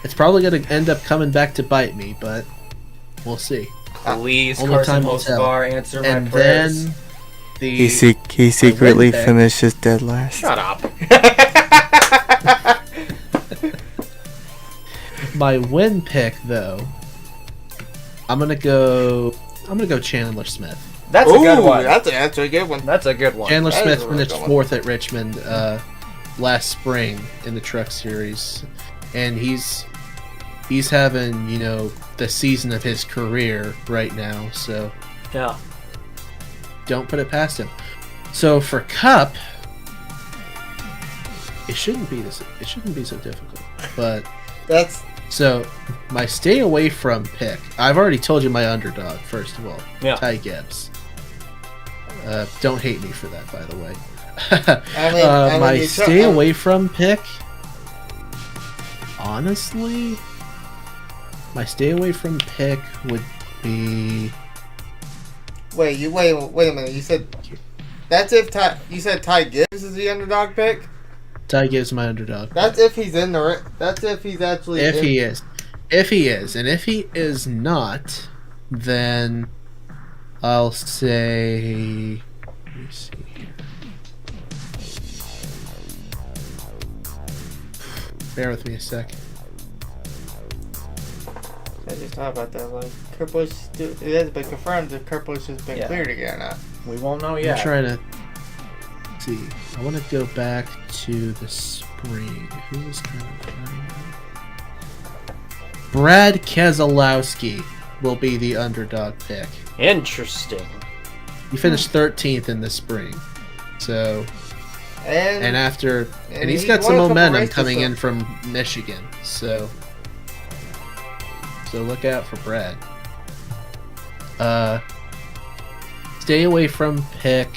It's probably gonna end up coming back to bite me, but we'll see. Please, Only Carson time will tell. Hocevar, answer my And prayers. then He secretly finishes dead last. Shut up. My win pick, though, I'm gonna go Chandler Smith. That's a good one. That's a good one. That's a good one. Chandler That Smith is a really finished good one. 4th at Richmond last spring in the Truck Series, and he's having the season of his career right now. So Yeah. don't put it past him. So for Cup, it shouldn't be so difficult. But so my stay away from pick. I've already told you my underdog. First of all, Ty Gibbs. Don't hate me for that, by the way. My stay away from pick. Honestly, my stay away from pick would be. Wait a minute. You said that's if you said Ty Gibbs is the underdog pick. Ty Gibbs my underdog. That's if he's in the. That's if he's actually. If he is, and if he is not, then I'll say. Let me see here. Bear with me a second. I just thought about that. Like Kurt Busch, it has been confirmed that Kurt Busch has been cleared again now. We won't know yet. I'm trying to see. I want to go back to the spring. Who was kind of Brad Keselowski will be the underdog pick. Interesting. He finished 13th in the spring. So, and he's got some momentum coming in from Michigan. So look out for Brad. Stay away from Pick.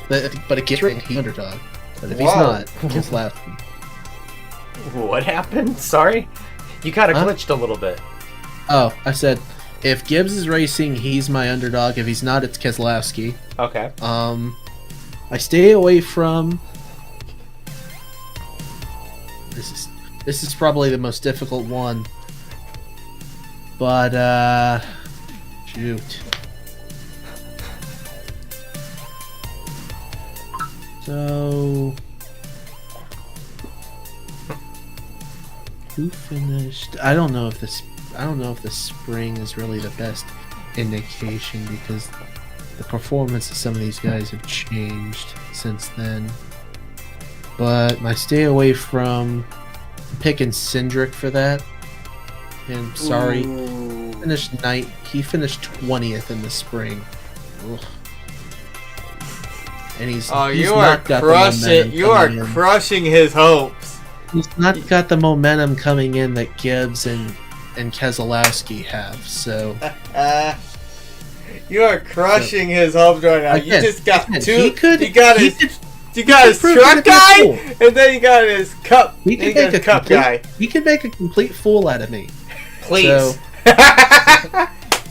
But it gets he's underdog. But if he's not, he's left. What happened? Sorry? You kind of glitched a little bit. Oh, I said, if Gibbs is racing, he's my underdog. If he's not, it's Keselowski. Okay. I stay away from... This is probably the most difficult one. But, shoot. So... Who finished? I don't know if the spring is really the best indication because the performance of some of these guys have changed since then. But I stay away from picking Cindric for that. And sorry, he finished 20th in the spring. Ugh. And he's not got the momentum. You are crushing his hopes. He's not got the momentum coming in that Gibbs and Keselowski have, so... you are crushing his hopes right now. Again, you just got two... You got his truck guy, and then you got his cup guy. He could make a complete fool out of me. Please. So,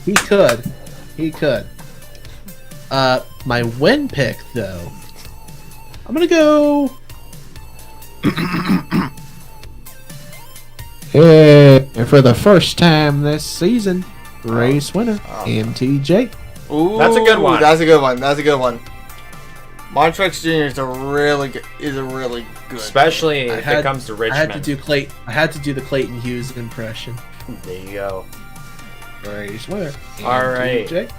he could. My win pick, though... I'm gonna go... And for the first time this season, race winner, MTJ. Ooh, That's a good one. That's a good one. Montrex Jr. is a really good. Especially if it comes to Richmond. I had to do the Clayton Hughes impression. There you go. Race winner. All right.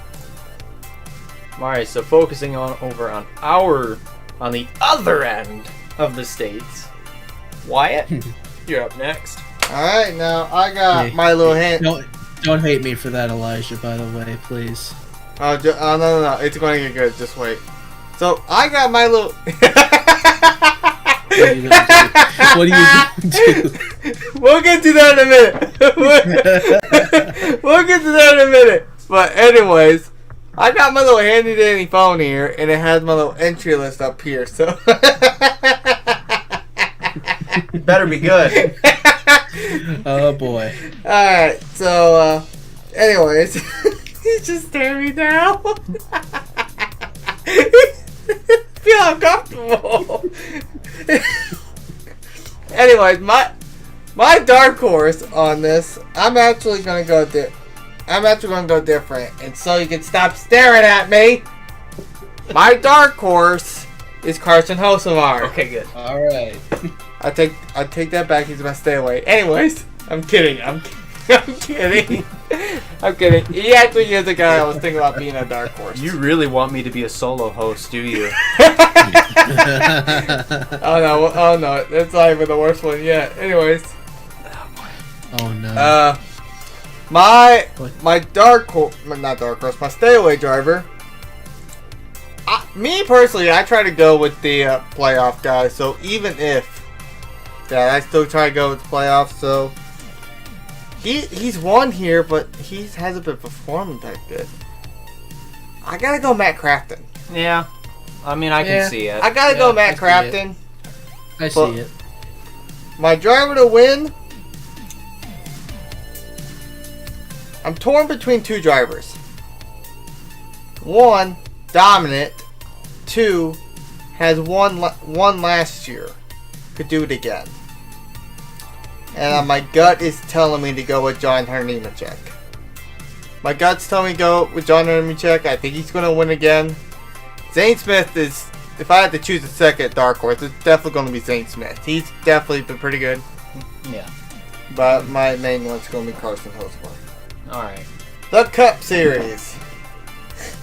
Alright, so focusing on the other end of the states. Wyatt, you're up next. Alright, now I got my little hand. Don't hate me for that, Elijah, by the way, please. No, it's going to get good. Just wait. So, I got my little... What are you going to do? We'll get to that in a minute. We'll get to that in a minute. But anyways, I got my little handy dandy phone here, and it has my little entry list up here, so... It better be good. Oh boy. Alright, so, anyways, he's just staring me down. Feel uncomfortable. Anyways, my dark horse on this, I'm actually gonna go different, and so you can stop staring at me. My dark horse is Carson Hocevar. Okay, good. All right. I take that back. He's gonna stay away. Anyways, I'm kidding. I'm kidding. I'm kidding. He actually is a guy I was thinking about being a dark horse. You really want me to be a solo host, do you? Oh no, that's not even the worst one yet. Anyways. Oh no. My dark horse, not dark horse, my stay away driver. Me personally, I try to go with the playoff guys. So even if, I still try to go with the playoffs. So he's won here, but he hasn't been performing that good. I gotta go Matt Crafton. Yeah, I mean I can see it. I gotta go Matt Crafton. I see it. My driver to win. I'm torn between two drivers. One, dominant. Two, has won last year. Could do it again. And my gut is telling me to go with John Nemechek. My gut's telling me to go with John Nemechek. I think he's going to win again. Zane Smith is, if I had to choose a second dark horse, it's definitely going to be Zane Smith. He's definitely been pretty good. Yeah. But my main one's going to be Carson Hocevar. Alright. The Cup Series.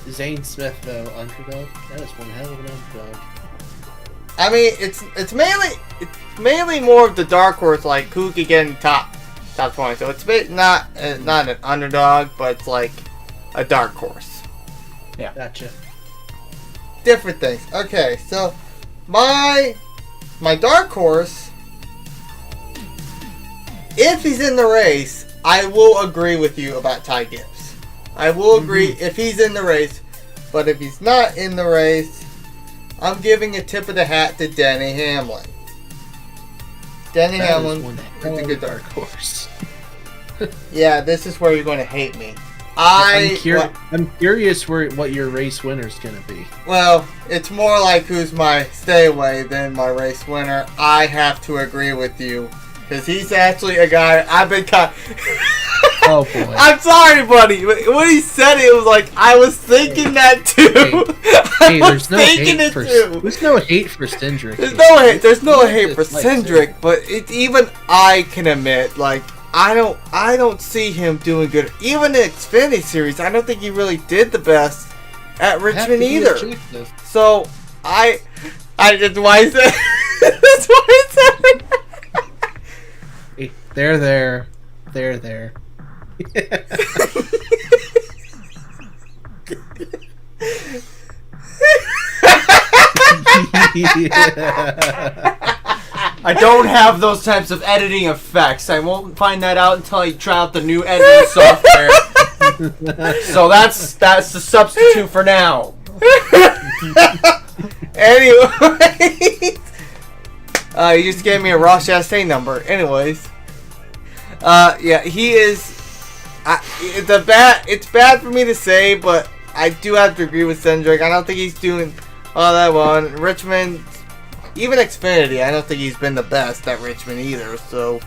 Zane Smith, though, underdog. That is one hell of an underdog. I mean, it's mainly more of the dark horse, like who could get in top top 20. So it's not an underdog, but it's like a dark horse. Yeah. Gotcha. Different things. Okay, so my dark horse, if he's in the race, I will agree with you about Ty Gibbs. I will agree if he's in the race, but if he's not in the race, I'm giving a tip of the hat to Denny Hamlin. Denny Hamlin is a good dark horse. Yeah, this is where you're going to hate me. I'm curious what your race winner's going to be. Well, it's more like who's my stay away than my race winner. I have to agree with you. Because he's actually a guy I've been Oh, boy. I'm sorry, buddy. When he said it was like, I was thinking that too. Hey, there's no hate for Cindric. There's no hate for Cindric, but even I can admit, like, I don't see him doing good. Even in the Xfinity Series, I don't think he really did the best at Richmond either. So that's why I said that's why I said it. Hey, they're there. I don't have those types of editing effects. I won't find that out until I try out the new editing software. So that's the substitute for now. Anyway, you just gave me a Ross Chastain number. Anyways, yeah, he is. It's bad for me to say, but I do have to agree with Cindric. I don't think he's doing all that well. And Richmond, even Xfinity, I don't think he's been the best at Richmond either. So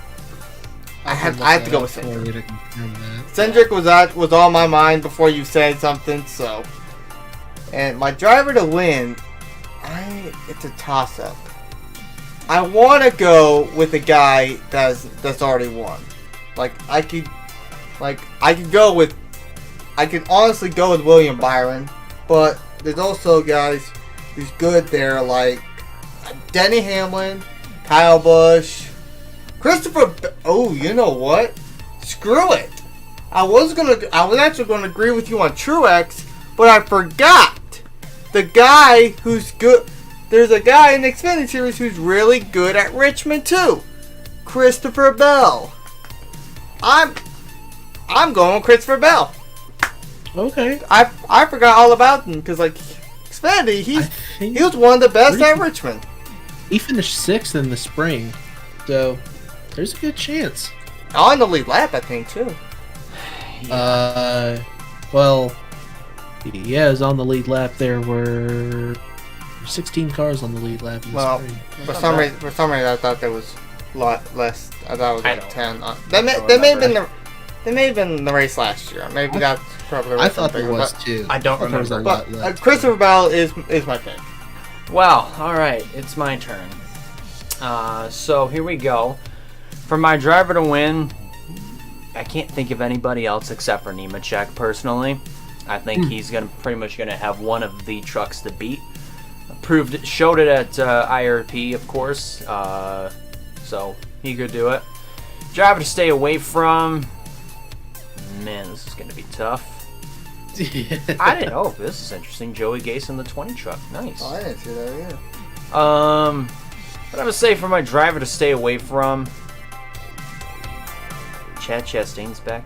I have to go with Cindric. Cindric was on my mind before you said something. So, and my driver to win, it's a toss up. I want to go with a guy that's already won. I could honestly go with William Byron, but there's also guys who's good there like Denny Hamlin, Kyle Busch, Christopher. Oh, you know what? Screw it. I was actually gonna agree with you on Truex, but I forgot the guy who's good. There's a guy in the Xfinity Series who's really good at Richmond too, Christopher Bell. I'm going with Christopher Bell. Okay. I forgot all about him because Xfinity, he was one of the best at Richmond. He finished 6th in the spring, so there's a good chance. On the lead lap, I think too. Well, yeah, it was on the lead lap. There were 16 cars on the lead lap in the spring. For some reason, I thought there was a lot less. I thought it was 10. They may have been the race last year. Maybe that's probably. I thought there was too. I don't remember. But Christopher Bell is my pick. Well, all right, it's my turn. So here we go. For my driver to win, I can't think of anybody else except for Nemechek. Personally, I think he's pretty much gonna have one of the trucks to beat. Showed it at IRP, of course. So he could do it. Driver to stay away from. Man, this is gonna be tough. I didn't know. This is interesting. Joey Gase in the 20 truck. Nice. Oh, I didn't see that either. What I'm gonna say for my driver to stay away from. Chad Chastain's back.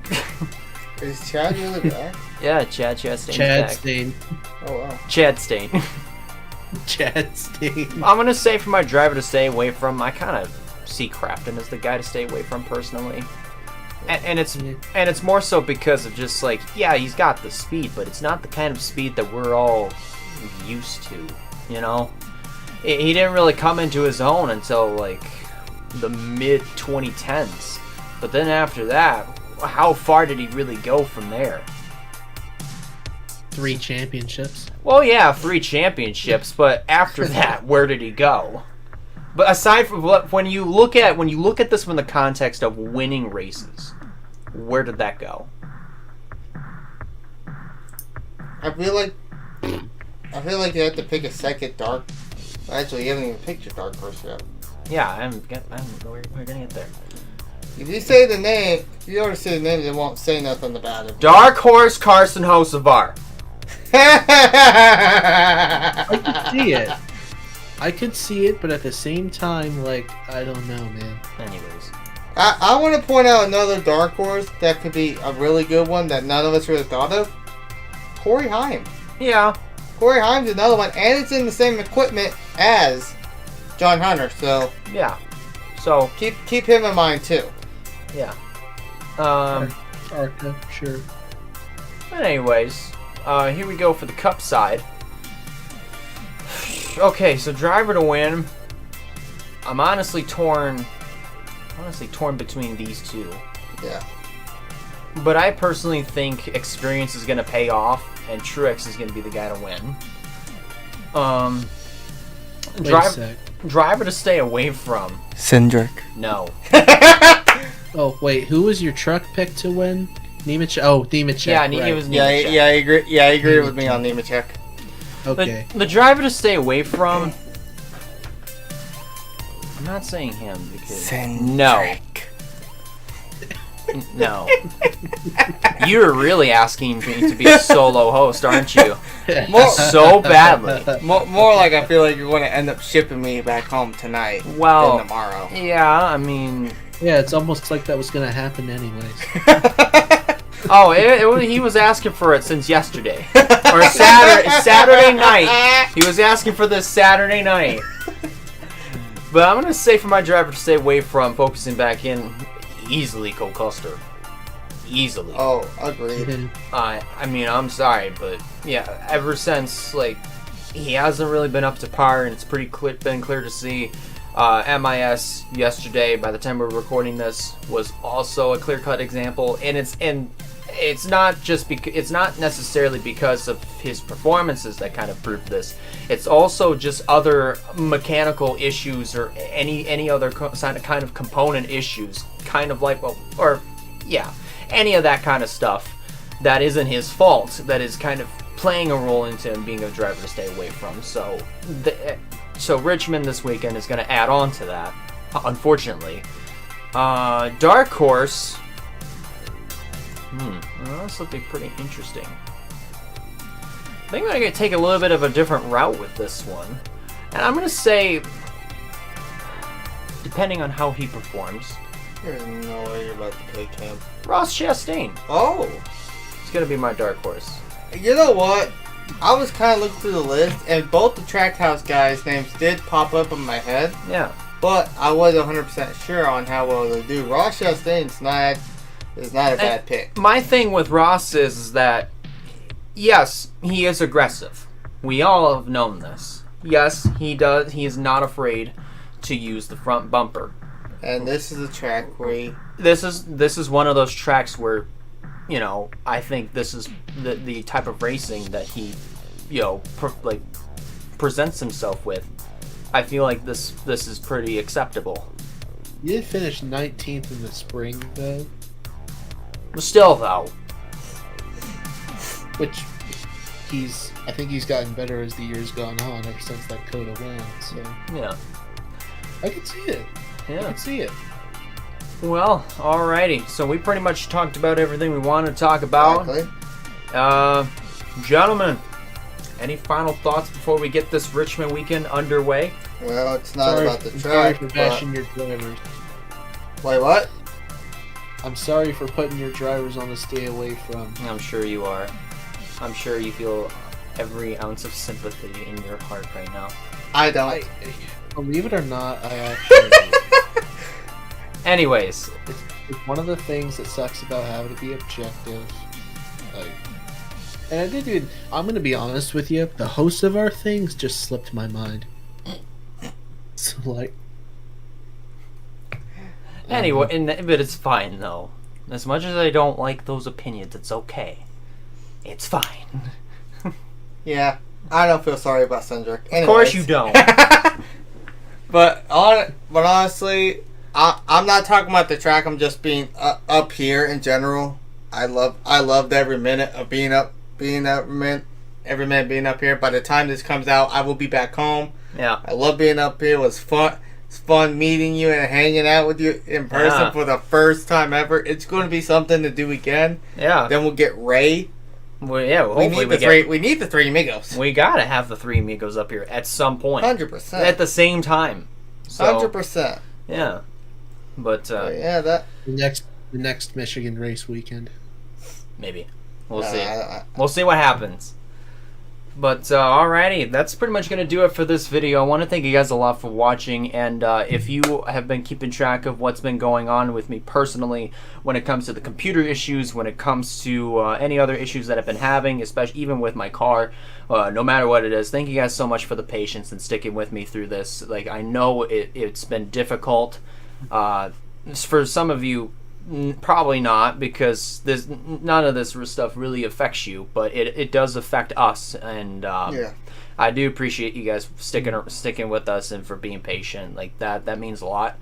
Is Chad really back? Yeah, Chad Chastain's back. Stain. Oh wow. Chad Stain. Chad Stain. I'm gonna say for my driver to stay away from. I kind of see Crafton as the guy to stay away from personally. And it's more so because of just he's got the speed, but it's not the kind of speed that we're all used to, you know? He didn't really come into his own until the mid 2010s. But then after that, how far did he really go from there? 3 championships. Well, yeah, 3 championships, but after that, where did he go? But aside from when you look at this from the context of winning races, where did that go? I feel like you have to pick a second dark. Actually, you haven't even picked your dark horse yet. Yeah, we're gonna get there. If you say the name, if you already say the name, they won't say nothing about it. Dark Horse Carson Hocevar. I could see it. I could see it, but at the same time, like, I don't know, man. Anyways. I want to point out another dark horse that could be a really good one that none of us really thought of. Corey Haim. Yeah. Corey Haim's another one, and it's in the same equipment as John Hunter, so Yeah. So, keep him in mind too. yeah. Arca, sure. But anyways, here we go for the Cup side. Okay, so driver to win. I'm honestly torn between these two. Yeah. But I personally think experience is going to pay off, and Truex is going to be the guy to win. Wait a sec. Driver to stay away from. Cindric. No. Oh, wait, who was your truck pick to win? Nemechek. Oh, Nemechek. Yeah, right. it was Yeah, Nemechek. yeah, I agree. Yeah, I agree with me on Nemechek. Okay. The driver to stay away from. I'm not saying him because no. No. You're really asking me to be a solo host, aren't you? So badly. More like I feel like you're going to end up shipping me back home tonight Well, than tomorrow. yeah, I mean, Yeah, it's almost like that was going to happen anyways. he was asking for it since yesterday or Saturday night. He was asking for this Saturday night. But I'm gonna say for my driver to stay away from focusing back in, easily Cole Custer. Easily. Oh, agreed. I mean, I'm sorry, but yeah, ever since like he hasn't really been up to par, and it's been clear to see. MIS yesterday, by the time we're recording this, was also a clear-cut example, and it's not just it's not necessarily because of his performances that kind of prove this. It's also just other mechanical issues or any other kind of component issues, kind of like any of that kind of stuff that isn't his fault, that is kind of playing a role into him being a driver to stay away from. So Richmond this weekend is going to add on to that, unfortunately. Dark Horse. Well, this will be pretty interesting. I think I'm going to take a little bit of a different route with this one. And I'm going to say, depending on how he performs, There's no way you're about to pick him. Ross Chastain. Oh. He's going to be my dark horse. You know what? I was kind of looking through the list, and both the Trackhouse guys' names did pop up in my head, Yeah. but I wasn't 100% sure on how well they do. Ross Chastain's is not a bad pick. My thing with Ross is that, yes, he is aggressive. We all have known this. Yes, he does. He is not afraid to use the front bumper. And this is a track where This is one of those tracks where, I think this is the type of racing that he, presents himself with. I feel like this is pretty acceptable. You did finish 19th in the spring, though. Still, though. Which I think he's gotten better as the years gone on ever since that Coda win. So Yeah. I can see it. I Yeah. can see it. Well, alrighty. So we pretty much talked about everything we wanted to talk about. Exactly. Gentlemen, any final thoughts before we get this Richmond weekend underway? Well, it's not about the I'm track. sorry for but- bashing your drivers. Wait, what? I'm sorry for putting your drivers on the stay away from. I'm sure you are. I'm sure you feel every ounce of sympathy in your heart right now. I don't. Believe it or not, I actually do. Anyways, It's one of the things that sucks about having to be objective. And I'm gonna be honest with you, the host of our things just slipped my mind. So anyway, but it's fine though. As much as I don't like those opinions, it's okay. It's fine. Yeah, I don't feel sorry about Cindric. Of course you don't. But honestly, I'm not talking about the track. I'm just being up here in general. I loved every minute of every minute being up here. By the time this comes out, I will be back home. Yeah. I love being up here. It was fun. It's fun meeting you and hanging out with you in person for the first time ever. It's going to be something to do again. Yeah. Then we'll get Ray. Well, yeah. We need the three amigos. We gotta have the three amigos up here at some point. 100%. At the same time. So, 100%. Yeah. But yeah, that the next Michigan race weekend. Maybe. We'll see. We'll see what happens. But alrighty, that's pretty much going to do it for this video. I want to thank you guys a lot for watching, and if you have been keeping track of what's been going on with me personally when it comes to the computer issues, when it comes to any other issues that I've been having, especially even with my car, no matter what it is, thank you guys so much for the patience and sticking with me through this. Like, I know it's been difficult. For some of you, probably not, because none of this stuff really affects you, but it does affect us, and I do appreciate you guys sticking with us and for being patient. Like, that means a lot.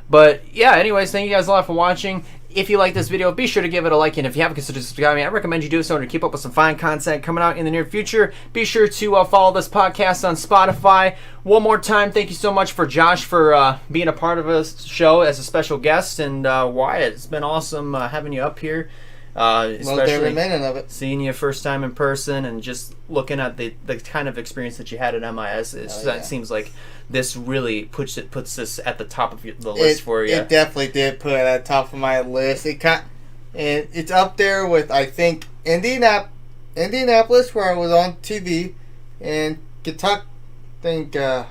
But yeah, anyways, thank you guys a lot for watching. If you like this video, be sure to give it a like, and if you haven't considered subscribing, I recommend you do so to keep up with some fine content coming out in the near future. Be sure to follow this podcast on Spotify. One more time, thank you so much for Josh for being a part of this show as a special guest, and Wyatt, it's been awesome having you up here. Especially every minute of it. Seeing you first time in person and just looking at the kind of experience that you had at MIS, it seems like this really puts this at the top of the list for you. It definitely did put it at the top of my list. It's up there with, I think, Indianapolis, where I was on TV, and Kentucky. I think I'd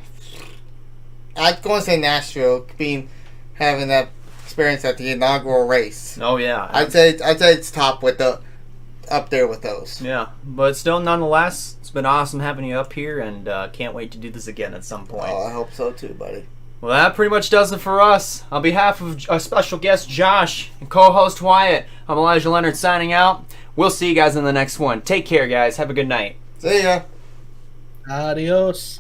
go and say Nashville, having that experience at the inaugural race. Oh yeah, I'd say it's up there with those. Yeah, but still, nonetheless, it's been awesome having you up here, and can't wait to do this again at some point. Oh, I hope so too, buddy. Well, that pretty much does it for us. On behalf of our special guest Josh and co-host Wyatt, I'm Elijah Leonard signing out. We'll see you guys in the next one. Take care, guys. Have a good night. See ya. Adios.